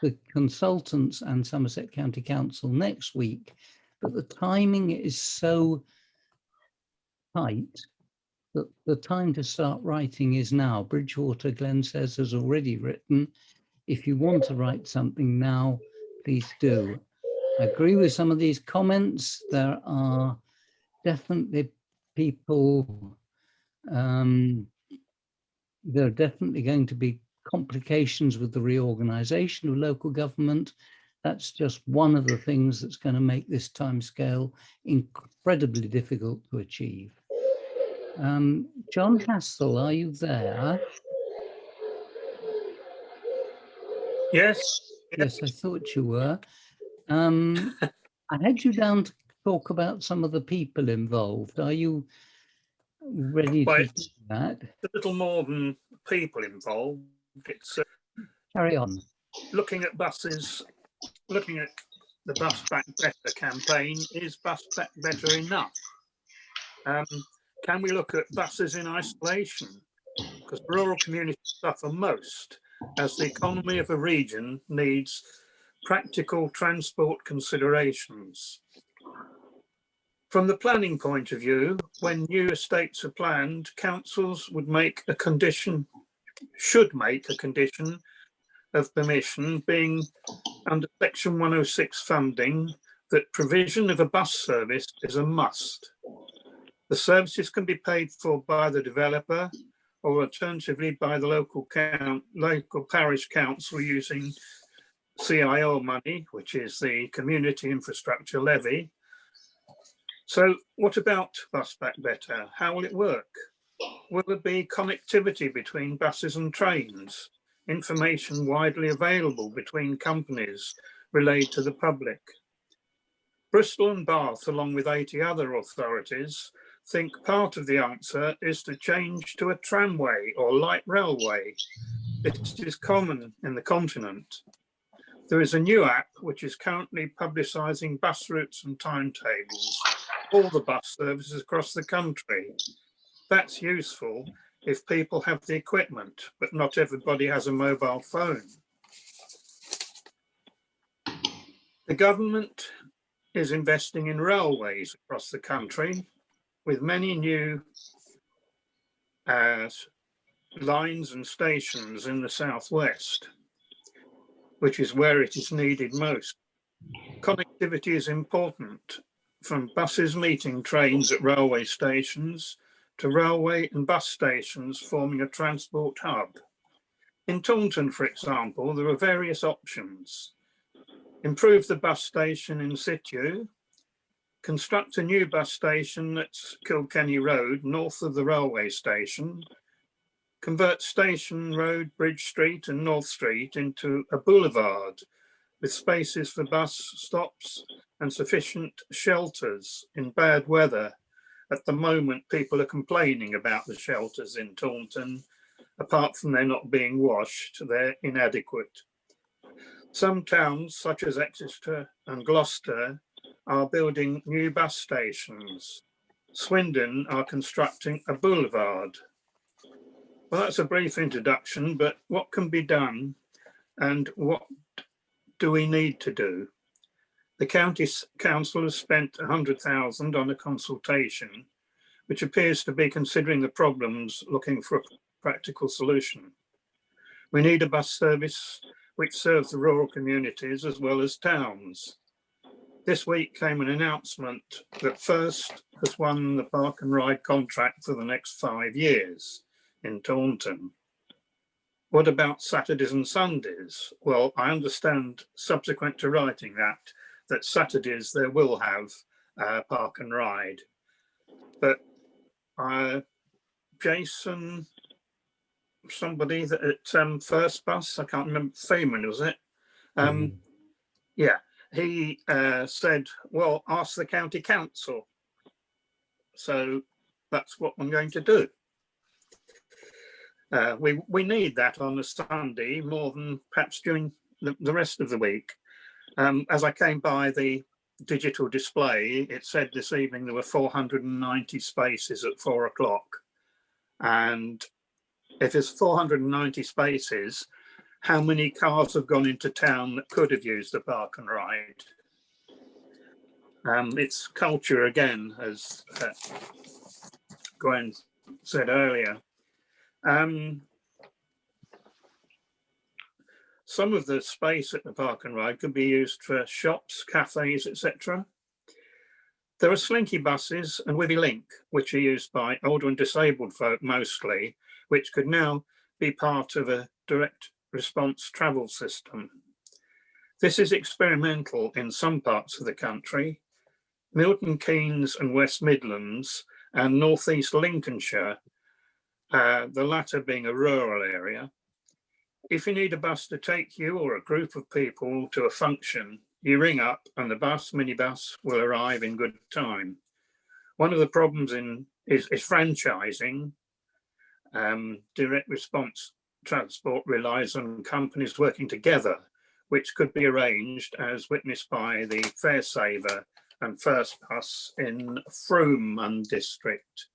the consultants and Somerset County Council next week, but the timing is so tight that the time to start writing is now. Bridgewater, Glenn says, has already written. If you want to write something now, please do. I agree with some of these comments. There are definitely people, there are definitely going to be complications with the reorganization of local government. That's just one of the things that's going to make this timescale incredibly difficult to achieve. John Hassel, are you there? Yes. Yes, I thought you were. I had you down to talk about some of the people involved. Are you ready Well, to do it's that? a little more than people involved. It's Carry on. looking at buses, looking at the Bus Back Better campaign. Is Bus Back Better enough? Can we look at buses in isolation? Because rural communities suffer most, as the economy of a region needs practical transport considerations. From the planning point of view, when new estates are planned, councils would make a condition, should make a condition of permission being under Section 106 funding that provision of a bus service is a must. The services can be paid for by the developer or alternatively by the local parish council using CIO money, which is the Community Infrastructure Levy. So what about Bus Back Better? How will it work? Will there be connectivity between buses and trains? Information widely available between companies relayed to the public? Bristol and Bath, along with 80 other authorities, think part of the answer is to change to a tramway or light railway. This is common in the continent. There is a new app which is currently publicising bus routes and timetables, all the bus services across the country. That's useful if people have the equipment, but not everybody has a mobile phone. The government is investing in railways across the country, with many new lines and stations in the southwest, which is where it is needed most. Connectivity is important, from buses meeting trains at railway stations to railway and bus stations forming a transport hub. In Taunton, for example, there are various options. Improve the bus station in situ, construct a new bus station at Kilkenny Road, north of the railway station, convert Station Road, Bridge Street and North Street into a boulevard with spaces for bus stops and sufficient shelters in bad weather. At the moment, people are complaining about the shelters in Taunton. Apart from they're not being washed, they're inadequate. Some towns, such as Exeter and Gloucester, are building new bus stations. Swindon are constructing a boulevard. Well, that's a brief introduction, but what can be done and what do we need to do? The county council has spent £100,000 on a consultation, which appears to be considering the problems, looking for a practical solution. We need a bus service which serves the rural communities as well as towns. This week came an announcement that First has won the park and ride contract for the next 5 years in Taunton. What about Saturdays and Sundays? Well, I understand subsequent to writing that Saturdays they will have park and ride. But Jason, somebody that at First Bus, I can't remember, Feynman, was it? Yeah, he said, well, ask the county council. So that's what I'm going to do. We need that on a Sunday more than perhaps during the rest of the week. As I came by the digital display, it said this evening there were 490 spaces at 4 o'clock. And if there's 490 spaces, how many cars have gone into town that could have used the park and ride? It's culture again, as Gwen said earlier. Some of the space at the park and ride could be used for shops, cafes, etc. There are slinky buses and Wibby Link, which are used by older and disabled folk mostly, which could now be part of a direct response travel system. This is experimental in some parts of the country. Milton Keynes and West Midlands and North East Lincolnshire, the latter being a rural area. If you need a bus to take you or a group of people to a function, you ring up and the minibus will arrive in good time. One of the problems is franchising. Direct response transport relies on companies working together, which could be arranged as witnessed by the Fairsaver and First Bus in Frome district.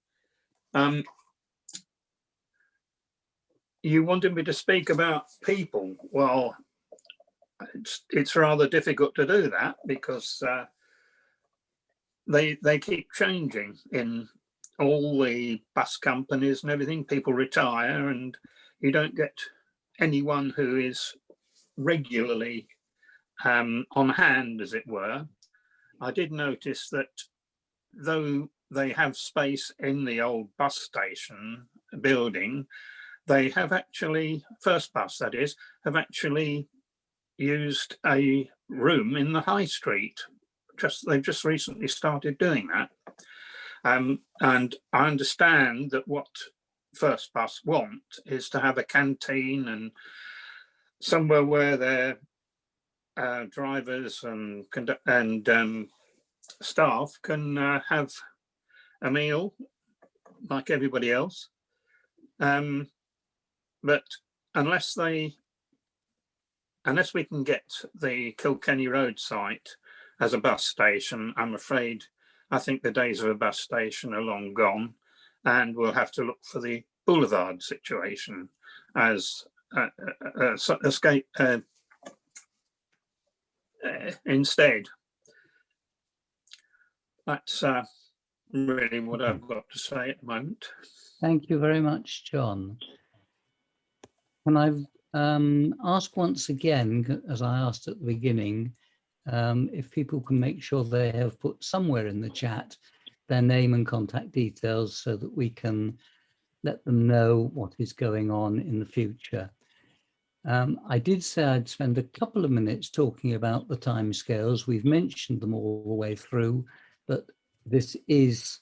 You wanted me to speak about people. Well, it's rather difficult to do that because they keep changing in all the bus companies and everything. People retire and you don't get anyone who is regularly on hand, as it were. I did notice that though they have space in the old bus station building, they have actually, First Bus that is, have actually used a room in the high street. They've just recently started doing that. And I understand that what First Bus want is to have a canteen and somewhere where their drivers and staff can have a meal like everybody else. But unless we can get the Kilkenny Road site as a bus station, I'm afraid I think the days of a bus station are long gone, and we'll have to look for the boulevard situation as escape instead. That's really what I've got to say at the moment. Thank you very much, John. Can I ask once again, as I asked at the beginning, if people can make sure they have put somewhere in the chat their name and contact details so that we can let them know what is going on in the future. I did say I'd spend a couple of minutes talking about the timescales. We've mentioned them all the way through, but this is,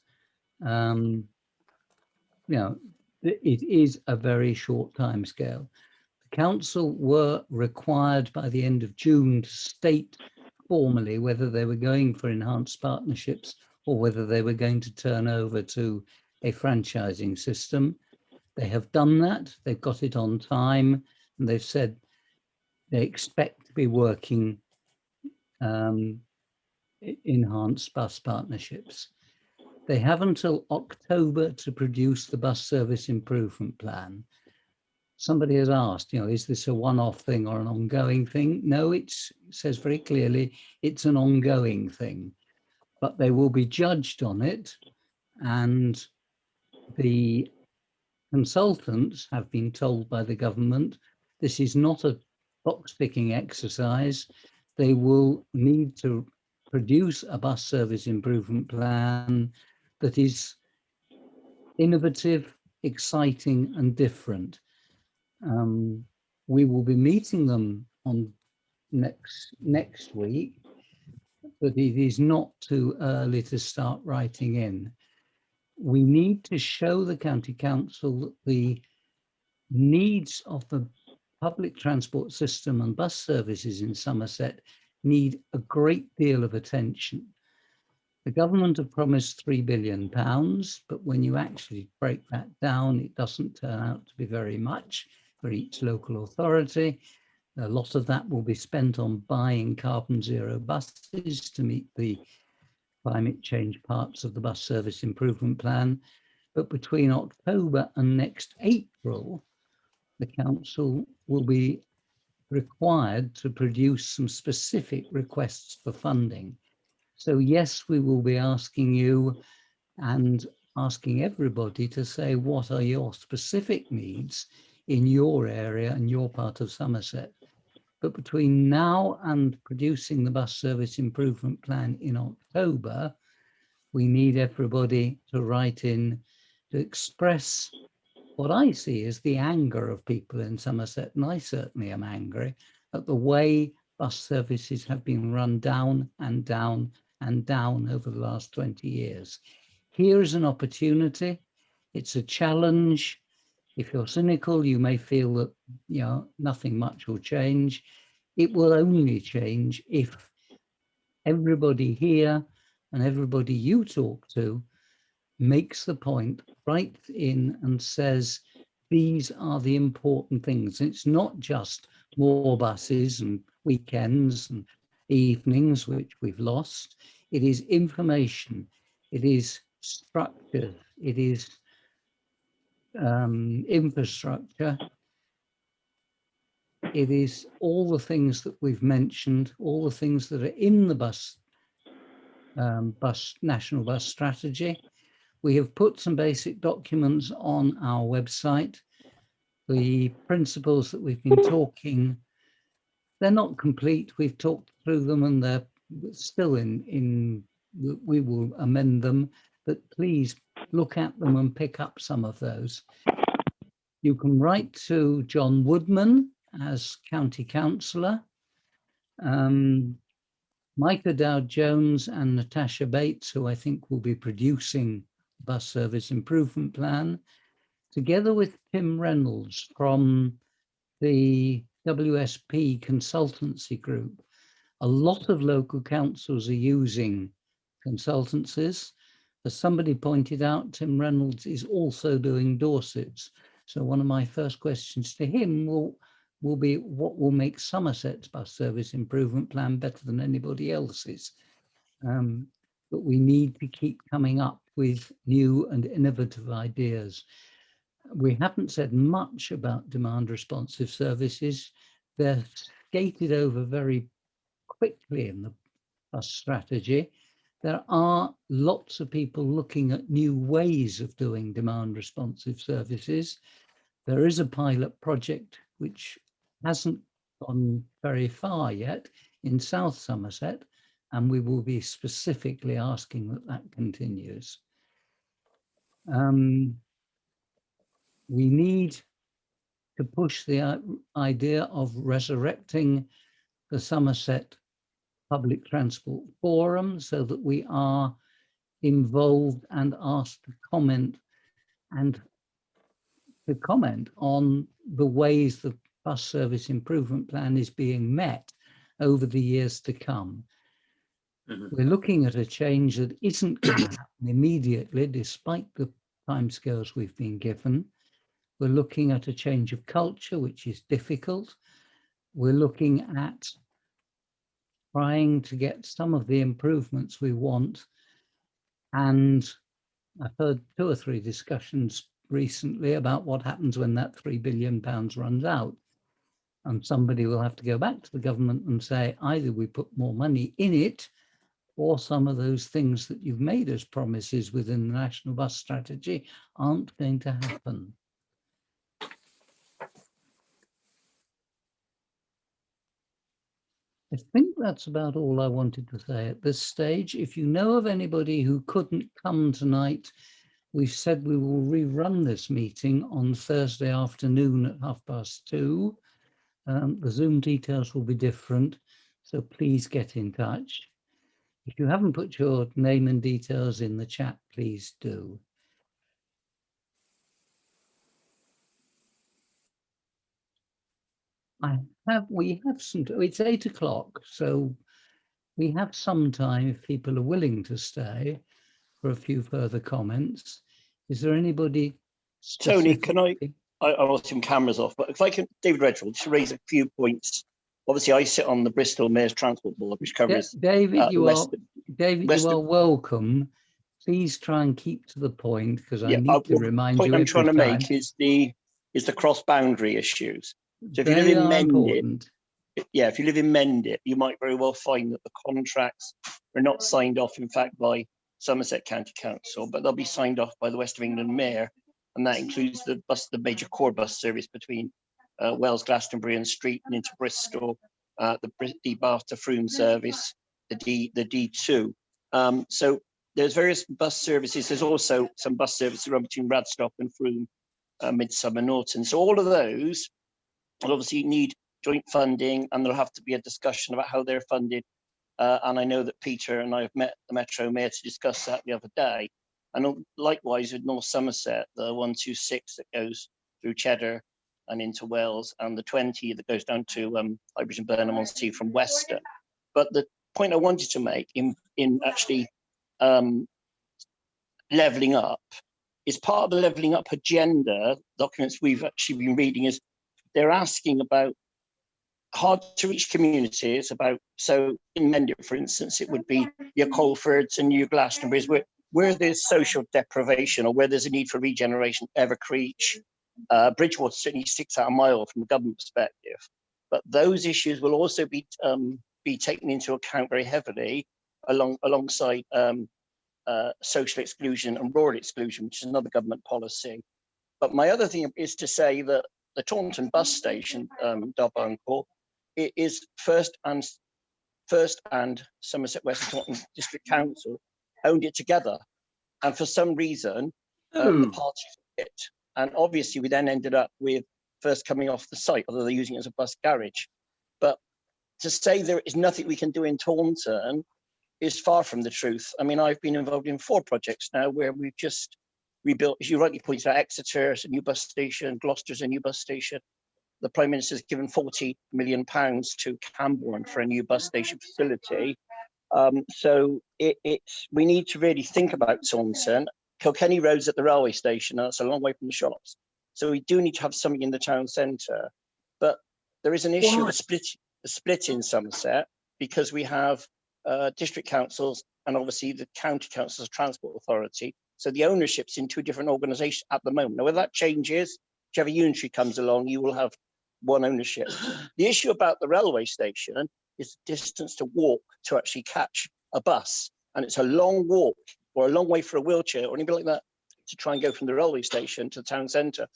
it is a very short timescale. The council were required by the end of June to state formally whether they were going for enhanced partnerships or whether they were going to turn over to a franchising system. They have done that. They've got it on time, and they've said they expect to be working enhanced bus partnerships. They have until October to produce the bus service improvement plan. Somebody has asked, is this a one-off thing or an ongoing thing? No, it says very clearly it's an ongoing thing, but they will be judged on it, and the consultants have been told by the government this is not a box-ticking exercise. They will need to produce a bus service improvement plan that is innovative, exciting, and different. We will be meeting them on next week, but it is not too early to start writing in. We need to show the county council that the needs of the public transport system and bus services in Somerset need a great deal of attention. The government have promised £3 billion, but when you actually break that down, it doesn't turn out to be very much for each local authority. A lot of that will be spent on buying carbon zero buses to meet the climate change parts of the bus service improvement plan. But between October and next April, the council will be required to produce some specific requests for funding. So yes, we will be asking you and asking everybody to say, what are your specific needs in your area and your part of Somerset? But between now and producing the bus service improvement plan in October, we need everybody to write in to express what I see as the anger of people in Somerset, and I certainly am angry at the way bus services have been run down and down and down over the last 20 years. Here is an opportunity. It's a challenge. If you're cynical, you may feel that nothing much will change. It will only change if everybody here and everybody you talk to makes the point, writes in and says, these are the important things. It's not just more buses and weekends and evenings, which we've lost. It is information. It is structure. It is infrastructure. It is all the things that we've mentioned, all the things that are in the national bus strategy. We have put some basic documents on our website. The principles that we've been talking, they're not complete. We've talked through them and they're still we will amend them, but please look at them and pick up some of those. You can write to John Woodman as County Councillor, Micah Dowd-Jones and Natasha Bates, who I think will be producing the bus service improvement plan, together with Tim Reynolds from the WSP consultancy group. A lot of local councils are using consultancies. As somebody pointed out, Tim Reynolds is also doing Dorsets. So one of my first questions to him will be, what will make Somerset's bus service improvement plan better than anybody else's? But we need to keep coming up with new and innovative ideas. We haven't said much about demand responsive services. They're skated over very quickly in the bus strategy. There are lots of people looking at new ways of doing demand responsive services. There is a pilot project which hasn't gone very far yet in South Somerset, and we will be specifically asking that continues. We need to push the idea of resurrecting the Somerset Public Transport Forum so that we are involved and asked to comment on the ways the bus service improvement plan is being met over the years to come. We're looking at a change that isn't going to happen immediately, despite the timescales we've been given. We're looking at a change of culture, which is difficult. We're looking at trying to get some of the improvements we want. And I've heard 2 or 3 discussions recently about what happens when that £3 billion runs out. And somebody will have to go back to the government and say, either we put more money in it, or some of those things that you've made as promises within the National Bus Strategy aren't going to happen. I think that's about all I wanted to say at this stage. If you know of anybody who couldn't come tonight, we've said we will rerun this meeting on Thursday afternoon at 2:30. The Zoom details will be different, so please get in touch. If you haven't put your name and details in the chat, please do. We have some, it's 8 o'clock, so we have some time if people are willing to stay for a few further comments. Is there anybody? Tony, can I'll assume cameras off, but if I can, David Redfield, just raise a few points. Obviously, I sit on the Bristol Mayor's Transport Board, which covers David, you Western. are welcome. Please try and keep to the point, because I need to remind you. The point I'm trying to make is the cross-boundary issues. So if you live in Mendip, if you live in Mendip, you might very well find that the contracts are not signed off, in fact, by Somerset County Council, but they'll be signed off by the West of England Mayor, and that includes the major core bus service between Wells, Glastonbury and Street and into Bristol, the Bath to Frome service, the D2. So there's various bus services. There's also some bus services run between Radstock and Frome, Midsummer Norton. So all of those will obviously need joint funding, and there'll have to be a discussion about how they're funded. And I know that Peter and I have met the Metro Mayor to discuss that the other day. And likewise with North Somerset, the 126 that goes through Cheddar and into Wales, and the 20 that goes down to Highbridge and Burnham-on-Sea from Weston. But the point I wanted to make in actually levelling up is part of the levelling up agenda documents we've actually been reading. Is they're asking about hard to reach communities, about, so in Mendip, for instance, it would be your Colfords and your Glastonburys, where there's social deprivation or where there's a need for regeneration. Evercreech, Bridgewater certainly sticks out a mile from a government perspective, but those issues will also be taken into account very heavily alongside social exclusion and rural exclusion, which is another government policy. But my other thing is to say that the Taunton Bus Station, Darbuncle, it is first and Somerset West and Taunton District Council owned it together, and for some reason the parties split. And obviously we then ended up with first coming off the site, although they're using it as a bus garage. But to say there is nothing we can do in Taunton is far from the truth. I mean, I've been involved in 4 projects now where we've just rebuilt, as you rightly pointed out, Exeter's a new bus station, Gloucester's a new bus station. The Prime Minister's given £40 million to Camborne for a new bus station facility. So we need to really think about Taunton. Kilkenny Road's at the railway station, and that's a long way from the shops. So we do need to have something in the town centre. But there is an issue of a split in Somerset, because we have district councils and obviously the county council's transport authority. So the ownership's in 2 different organisations at the moment. Now, whether that changes, whichever unitary comes along, you will have one ownership. The issue about the railway station is the distance to walk to actually catch a bus. And it's a long walk, or a long way for a wheelchair or anything like that, to try and go from the railway station to the town centre.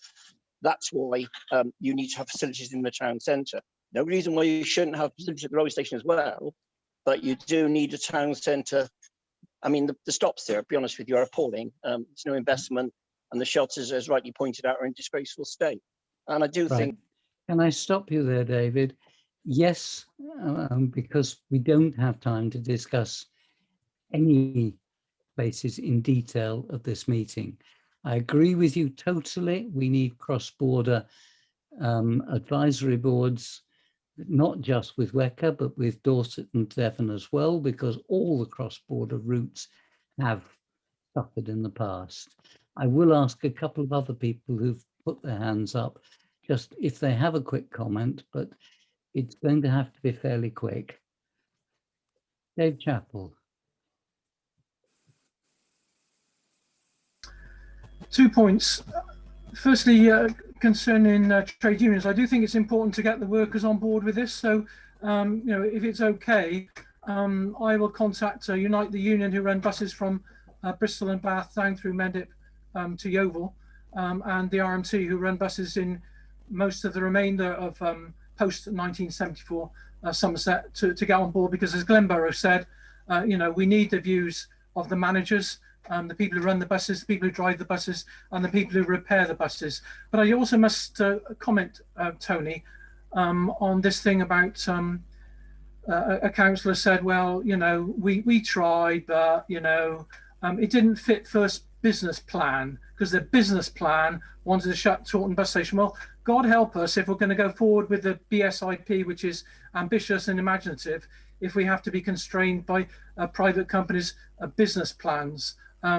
That's why you need to have facilities in the town centre. No reason why you shouldn't have facilities at the railway station as well, but you do need a town centre. I mean, the stops there, to be honest with you, are appalling. There's no investment, and the shelters, as rightly pointed out, are in disgraceful state. And I do think... Can I stop you there, David? Yes, because we don't have time to discuss any places in detail at this meeting. I agree with you totally. We need cross-border advisory boards, not just with WECA, but with Dorset and Devon as well, because all the cross-border routes have suffered in the past. I will ask a couple of other people who've put their hands up, just if they have a quick comment, but it's going to have to be fairly quick. Dave Chappell. 2 points. Firstly, concerning trade unions, I do think it's important to get the workers on board with this. So, you know, if it's okay, I will contact Unite the Union, who run buses from Bristol and Bath down through Mendip to Yeovil, and the RMT, who run buses in most of the remainder of post 1974 Somerset, to get on board, because as Glenborough said, you know, we need the views of the managers, the people who run the buses, the people who drive the buses, and the people who repair the buses. But I also must comment, Tony, on this thing about a councillor said, well, you know, we tried, but, you know, it didn't fit first business plan, because the business plan wanted to shut Taunton Bus Station. Well, God help us if we're going to go forward with the BSIP, which is ambitious and imaginative, if we have to be constrained by private companies' business plans.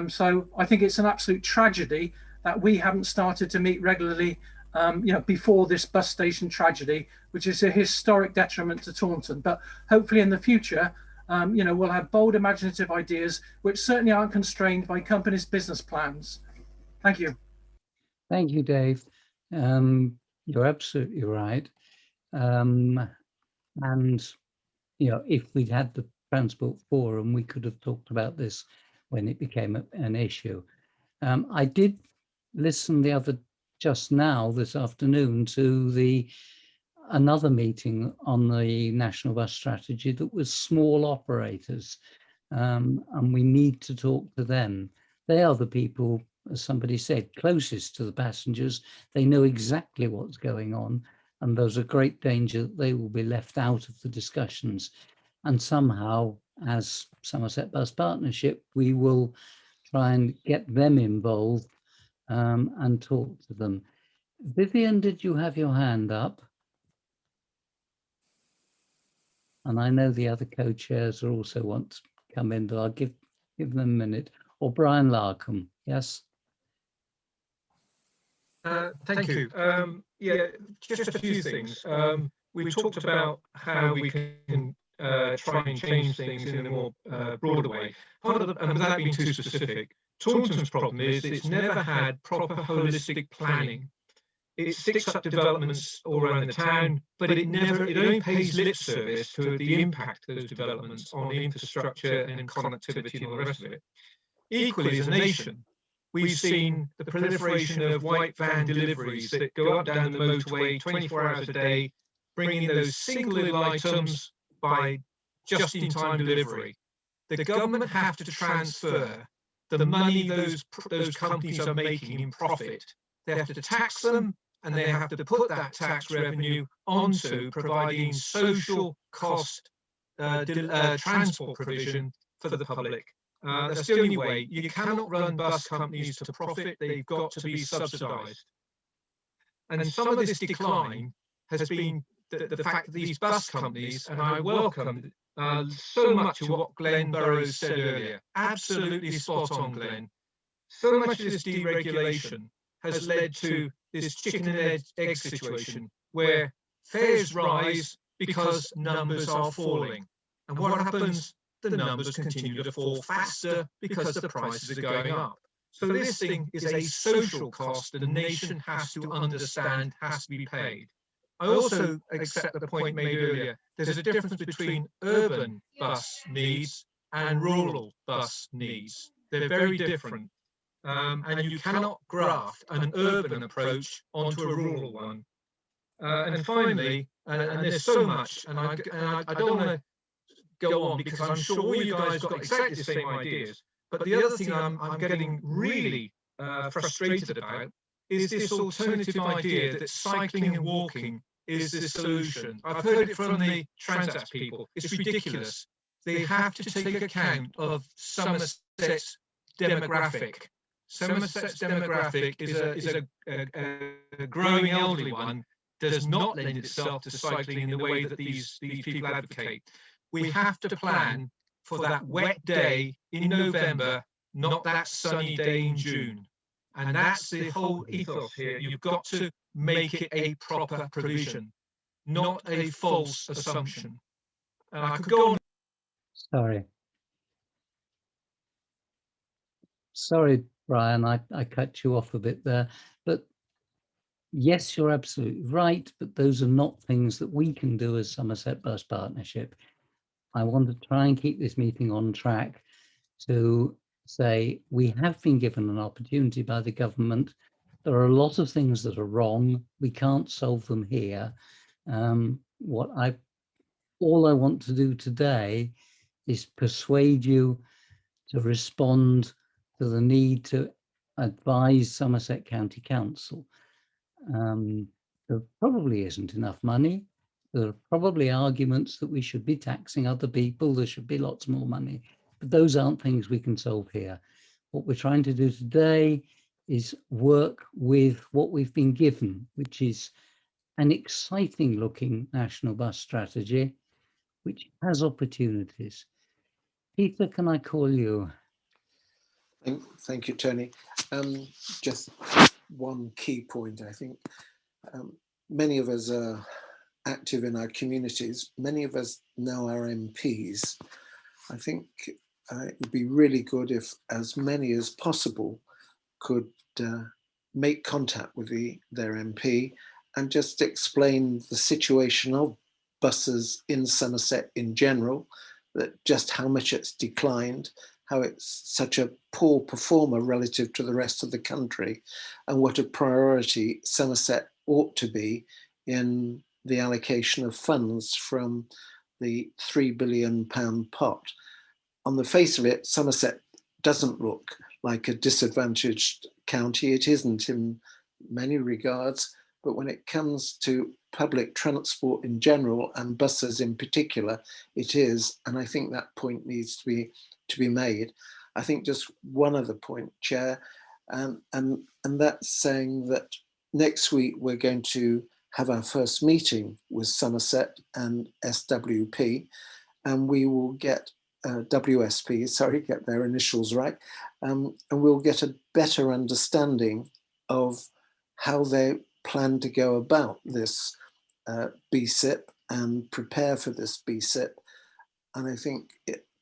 So I think it's an absolute tragedy that we haven't started to meet regularly, you know, before this bus station tragedy, which is a historic detriment to Taunton. But hopefully in the future, you know, we'll have bold, imaginative ideas, which certainly aren't constrained by companies' business plans. Thank you. Thank you, Dave. You're absolutely right. And, you know, if we'd had the Transport Forum, we could have talked about this when it became an issue. I did listen just now this afternoon to another meeting on the National Bus Strategy that was small operators, and we need to talk to them. They are the people, as somebody said, closest to the passengers. They know exactly what's going on, and there's a great danger that they will be left out of the discussions. And somehow, as Somerset Bus Partnership, we will try and get them involved and talk to them. Vivian, did you have your hand up? And I know the other co-chairs also want to come in, but I'll give them a minute. Or Brian Larkham, yes? Thank you. Yeah, just a few things. We talked about how we can try and change things in a more broader way. Part of and without being too specific, Taunton's problem is it's never had proper holistic planning. It sticks up developments all around the town, but it only pays lip service to the impact of those developments on infrastructure and connectivity and all the rest of it. Equally, as a nation, we've seen the proliferation of white van deliveries that go up down the motorway 24 hours a day, bringing those single little items by just-in-time delivery. The government have to transfer the money those companies are making in profit. They have to tax them, and they have to put that tax revenue onto providing social cost transport provision for the public. That's the only way. You cannot run bus companies to profit. They've got to be subsidised. And some of this decline has been the fact that these bus companies, and I welcome so much of what Glenn Burrows said earlier, absolutely spot on, Glenn. So much of this deregulation has led to this chicken and egg situation where fares rise because numbers are falling. And what happens? The numbers continue to fall faster because the prices are going up. So this thing is a social cost that the nation has to understand, has to be paid. I also accept the point made earlier. There's a difference between urban bus needs and rural bus needs. They're very different. And you cannot graft an urban approach onto a rural one. And finally, and there's so much, and I don't want to go on because I'm sure all you guys got exactly the same ideas. But the other thing I'm getting really frustrated about is this alternative idea that cycling and walking is the solution. I've heard it from the Transat people. It's ridiculous. They have to take account of Somerset's demographic. Somerset's demographic is a growing elderly one, does not lend itself to cycling in the way that these people advocate. We have to plan for that wet day in November, not that sunny day in June. And that's the whole ethos here. You've got to make it a proper provision, not a false assumption. And I could go on. Sorry, Brian, I cut you off a bit there, but yes, you're absolutely right, but those are not things that we can do as Somerset Bus Partnership. I want to try and keep this meeting on track to say we have been given an opportunity by the government. There are a lot of things that are wrong. We can't solve them here. All I want to do today is persuade you to respond to the need to advise Somerset County Council. There probably isn't enough money. There are probably arguments that we should be taxing other people. There should be lots more money, but those aren't things we can solve here. What we're trying to do today is work with what we've been given, which is an exciting looking national bus strategy, which has opportunities. Peter, can I call you? Thank you, Tony. Just one key point, I think. Many of us are active in our communities. Many of us now are MPs. I think it would be really good if as many as possible could make contact with their MP and just explain the situation of buses in Somerset in general, that just how much it's declined, how it's such a poor performer relative to the rest of the country, and what a priority Somerset ought to be in the allocation of funds from the £3 billion pot. On the face of it, Somerset doesn't look like a disadvantaged county. It isn't in many regards, but when it comes to public transport in general and buses in particular, it is. And I think that point needs to be made. I think just one other point, Chair, and that's saying that next week we're going to have our first meeting with Somerset and SWP, and we will get WSP, sorry, get their initials right, and we'll get a better understanding of how they plan to go about this BSIP and prepare for this BSIP. And I think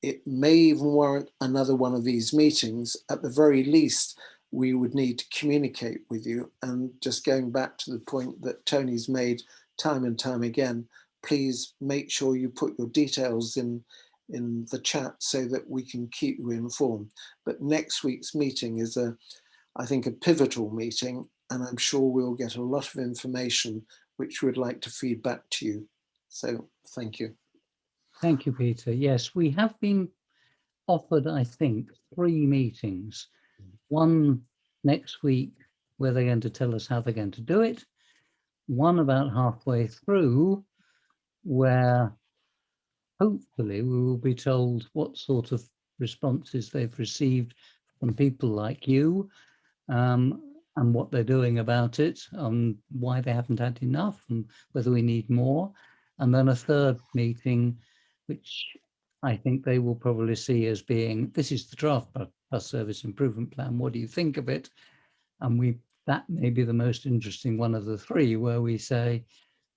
it may even warrant another one of these meetings. At the very least, we would need to communicate with you. And just going back to the point that Tony's made time and time again, please make sure you put your details in the chat so that we can keep you informed. But next week's meeting is I think a pivotal meeting, and I'm sure we'll get a lot of information which we'd like to feed back to you. So thank you. Thank you, Peter. Yes, we have been offered, I think, 3 meetings. One next week where they're going to tell us how they're going to do it. One about halfway through where hopefully we will be told what sort of responses they've received from people like you, and what they're doing about it, why they haven't had enough and whether we need more. And then a third meeting, which I think they will probably see as being, this is the draft bus service improvement plan, what do you think of it? And that may be the most interesting one of the 3, where we say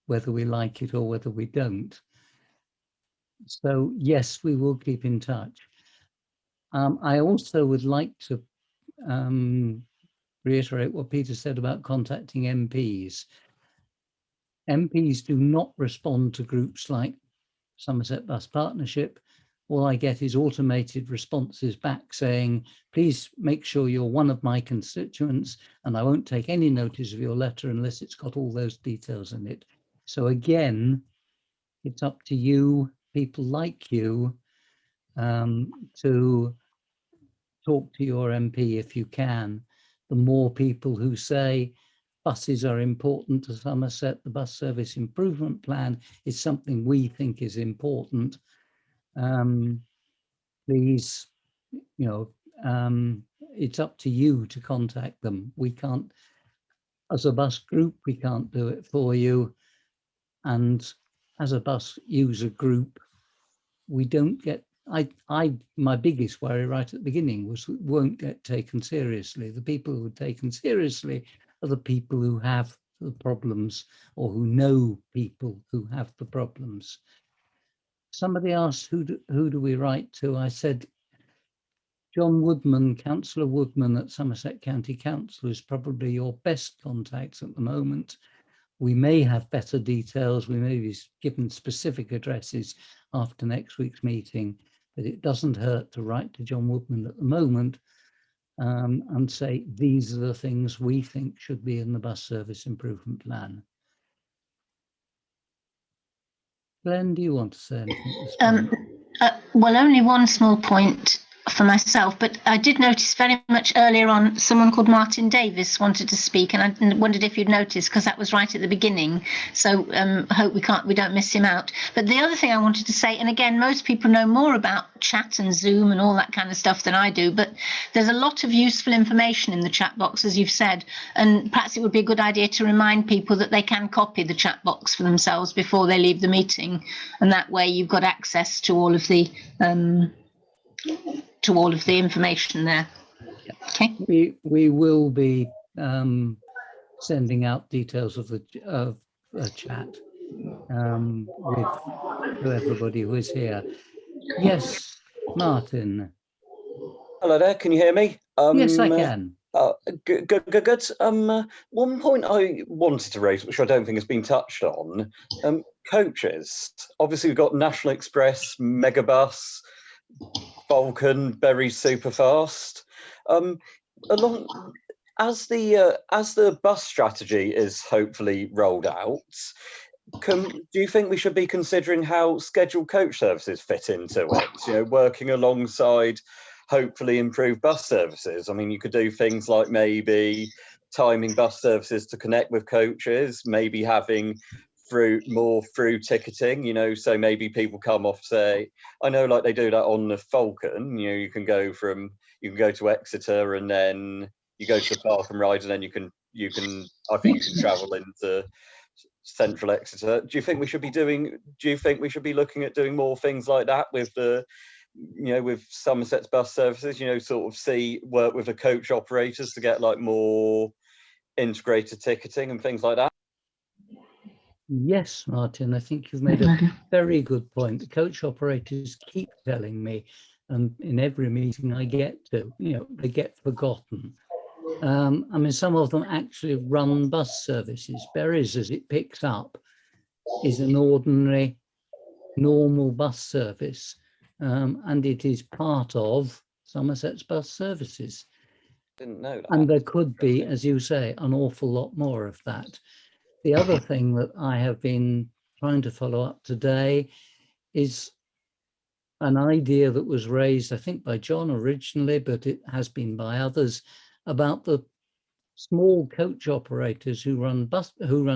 whether we like it or whether we don't. So yes, we will keep in touch. I also would like to reiterate what Peter said about contacting MPs. MPs do not respond to groups like Somerset Bus Partnership. All I get is automated responses back saying, please make sure you're one of my constituents, and I won't take any notice of your letter unless it's got all those details in it. So again, it's up to you, people like you, to talk to your MP if you can. The more people who say buses are important to Somerset, the bus service improvement plan is something we think is important. Please, it's up to you to contact them. We can't, as a bus group, we can't do it for you. And as a bus user group, we don't get, my biggest worry right at the beginning was we won't get taken seriously. The people who are taken seriously are the people who have the problems or who know people who have the problems. somebody asked who do we write to? I said John Woodman, Councillor Woodman at Somerset County Council is probably your best contact at the moment. We may have better details. We may be given specific addresses after next week's meeting, but it doesn't hurt to write to John Woodman at the moment and say, these are the things we think should be in the bus service improvement plan. Glenn, do you want to say anything at this point? Well, only one small point for myself, but I did notice very much earlier on someone called Martin Davis wanted to speak, and I wondered if you'd noticed, because that was right at the beginning. So hope we don't miss him out. But the other thing I wanted to say, and again, most people know more about chat and Zoom and all that kind of stuff than I do, but there's a lot of useful information in the chat box, as you've said, and perhaps it would be a good idea to remind people that they can copy the chat box for themselves before they leave the meeting, and that way you've got access to all of the information there. Okay. We will be sending out details of the chat to everybody who is here. Yes, Martin. Hello there. Can you hear me? Yes, I can. Good. One point I wanted to raise, which I don't think has been touched on, coaches. Obviously, we've got National Express, Megabus, Falcon, Berry Superfast. As the bus strategy is hopefully rolled out, do you think we should be considering how scheduled coach services fit into it? You know, working alongside hopefully improved bus services. I mean, you could do things like maybe timing bus services to connect with coaches, maybe having more through ticketing, you know, so maybe people come off, say, I know like they do that on the Falcon, you know, you can go to Exeter and then you go to the Park and Ride, and then you can I think you can travel into central Exeter. Do you think we should be looking at doing more things like that with with Somerset's bus services, you know, sort of work with the coach operators to get like more integrated ticketing and things like that? Yes, Martin, I think you've made a very good point. The coach operators keep telling me, and in every meeting I get to, you know, they get forgotten. I mean, some of them actually run bus services. Berries, as it picks up, is an ordinary, normal bus service, and it is part of Somerset's bus services. Didn't know that. And there could be, as you say, an awful lot more of that. The other thing that I have been trying to follow up today is an idea that was raised, I think, by John originally, but it has been by others, about the small coach operators who run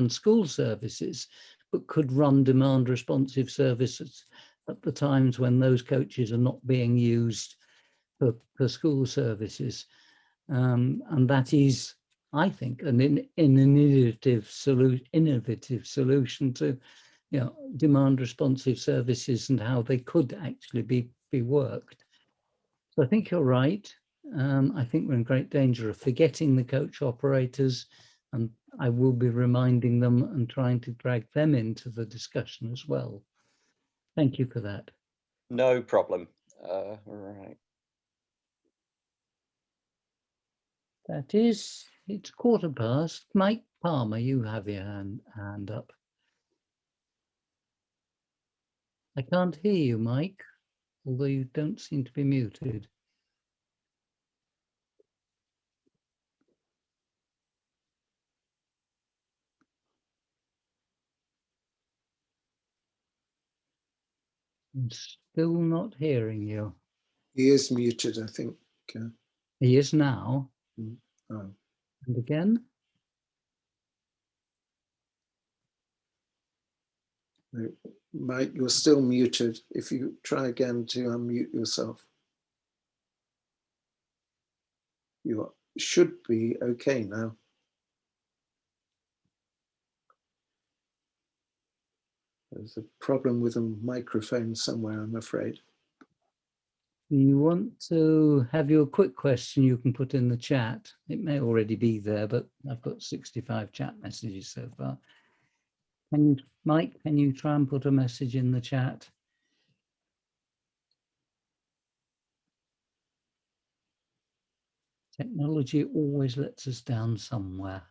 school services, but could run demand responsive services at the times when those coaches are not being used for school services. And that is, I think, an innovative solution to, you know, demand responsive services and how they could actually be worked. So I think you're right. I think we're in great danger of forgetting the coach operators, and I will be reminding them and trying to drag them into the discussion as well. Thank you for that. No problem. Right. That is, it's 1:15. Mike Palmer, you have your hand up. I can't hear you, Mike, although you don't seem to be muted. I'm still not hearing you. He is muted, I think. He is now. Oh. And again? No, Mike, you're still muted. If you try again to unmute yourself. You should be okay now. There's a problem with a microphone somewhere, I'm afraid. You want to have your quick question you can put in the chat. It may already be there, but I've got 65 chat messages so far. Mike, can you try and put a message in the chat? Technology always lets us down somewhere.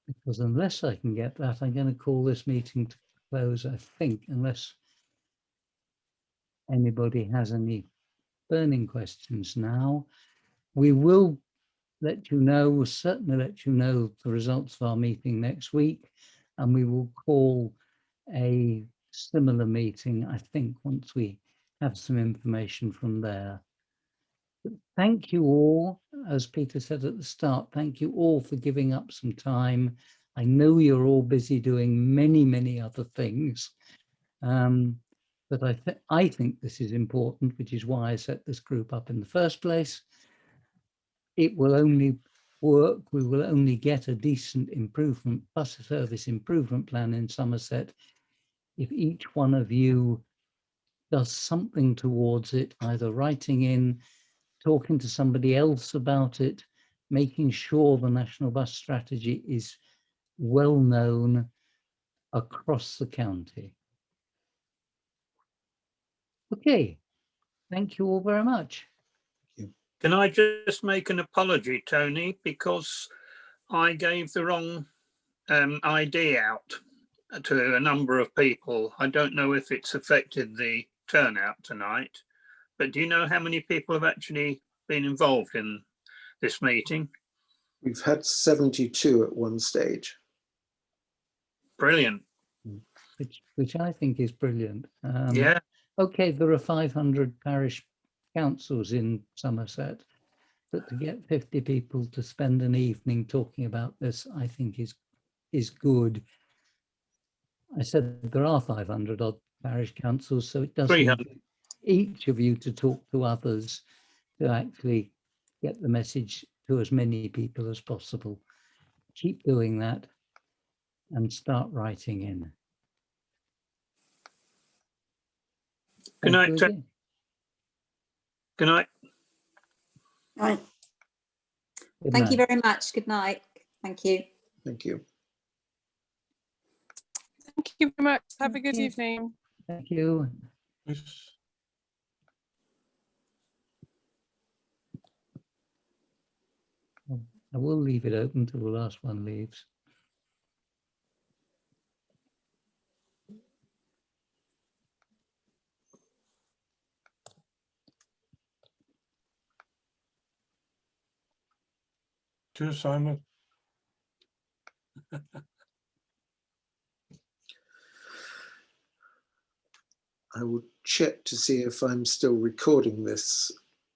Because unless I can get that, I'm going to call this meeting to close, I think, unless anybody has any burning questions now. We will let you know, we'll certainly let you know the results of our meeting next week, and we will call a similar meeting, I think, once we have some information from there. But thank you all, as Peter said at the start, thank you all for giving up some time. I know you're all busy doing many, many other things, but I think this is important, which is why I set this group up in the first place. It will only work, we will only get a decent improvement, bus service improvement plan in Somerset if each one of you does something towards it, either writing in, talking to somebody else about it, making sure the National Bus Strategy is well known across the county. Okay, thank you all very much. Can I just make an apology, Tony, because I gave the wrong ID out to a number of people. I don't know if it's affected the turnout tonight, but do you know how many people have actually been involved in this meeting? We've had 72 at one stage. Brilliant. Which I think is brilliant. Yeah. Okay, there are 500 parish councils in Somerset, but to get 50 people to spend an evening talking about this, I think is good. I said there are 500 odd parish councils, so it does 300. need each of you to talk to others to actually get the message to as many people as possible. Keep doing that and start writing in. Good night. Thank you again. Good night. Right. Good Thank you night. very much. Good night. Thank you. Thank you. Thank you very much. Have a good Thank you. evening. Thank you. I will leave it open till the last one leaves. Cheers, Simon. I will check to see if I'm still recording this,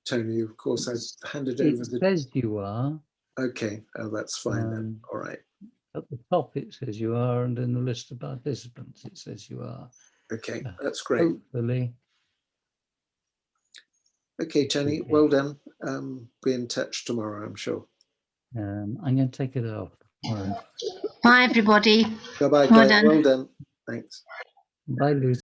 Tony. Of course, I've handed over It the... says you are. Okay, oh, that's fine then. All right. At the top it says you are, and in the list of participants it says you are. Okay, that's great. Hopefully. Okay, Tony, Okay. well done. Be in touch tomorrow, I'm sure. I'm going to take it off. All right. Bye, everybody. Bye-bye, Well guys. done. Well done. Thanks. Bye, Lucy.